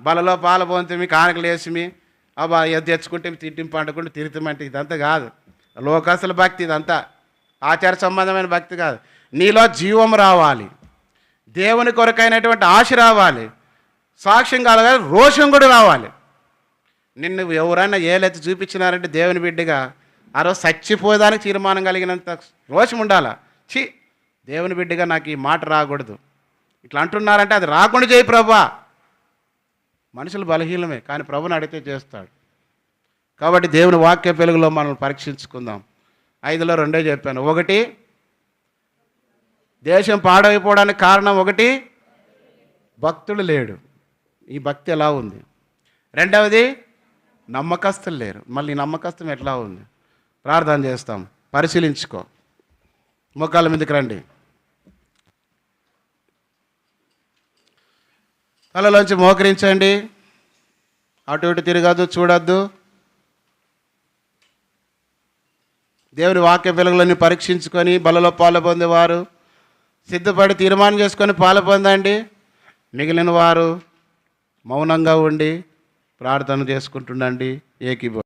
బలలో పాల పొందుమి కానుకలు వేసిమి అబ్బా ఏది తెచ్చుకుంటే తిట్టింపు పండుకుంటే తిరుగుతామంటే ఇదంతా కాదు. లోకస్తుల భక్తి ఇదంతా, ఆచార సంబంధమైన భక్తి కాదు. నీలో జీవం రావాలి, దేవుని కొరకైనటువంటి ఆశ రావాలి, సాక్ష్యం కలగాలి, రోషం కూడా రావాలి. నిన్ను ఎవరైనా ఏలెత్తి చూపించినారంటే దేవుని బిడ్డగా ఆ రోజు చచ్చిపోయేదానికి తీర్మానం కలిగినంత రోషం ఉండాలా. దేవుని బిడ్డగా నాకు ఈ మాట రాకూడదు ఇట్లా అంటున్నారంటే అది రాకుండా చేయి ప్రభా. మనుషులు బలహీనమే, కానీ ప్రభుని అడిగితే చేస్తాడు. కాబట్టి దేవుని వాక్య వెలుగులో మనం పరీక్షించుకుందాం. 5లో 2 చెప్పాను. 1, దేశం పాడైపోవడానికి కారణం 1, భక్తుడు లేడు. ఈ భక్తి ఎలా ఉంది? 2వది, నమ్మకస్తులు లేరు. మళ్ళీ నమ్మకస్తం ఎట్లా ఉంది? ప్రార్థన చేస్తాం, పరిశీలించుకో. మోకాళ్ళ మీదకి రండి. తలలోంచి మోకరించండి. అటు ఇటు తిరగద్దు, చూడొద్దు. దేవుని వాక్య వెలుగులని పరీక్షించుకొని బలలో పాలు పొందేవారు సిద్ధపడి తీర్మానం చేసుకొని పాలు పొందండి. మిగిలిన వారు మౌనంగా ఉండి ప్రార్థన చేసుకుంటుండండి. ఏకీభవించండి.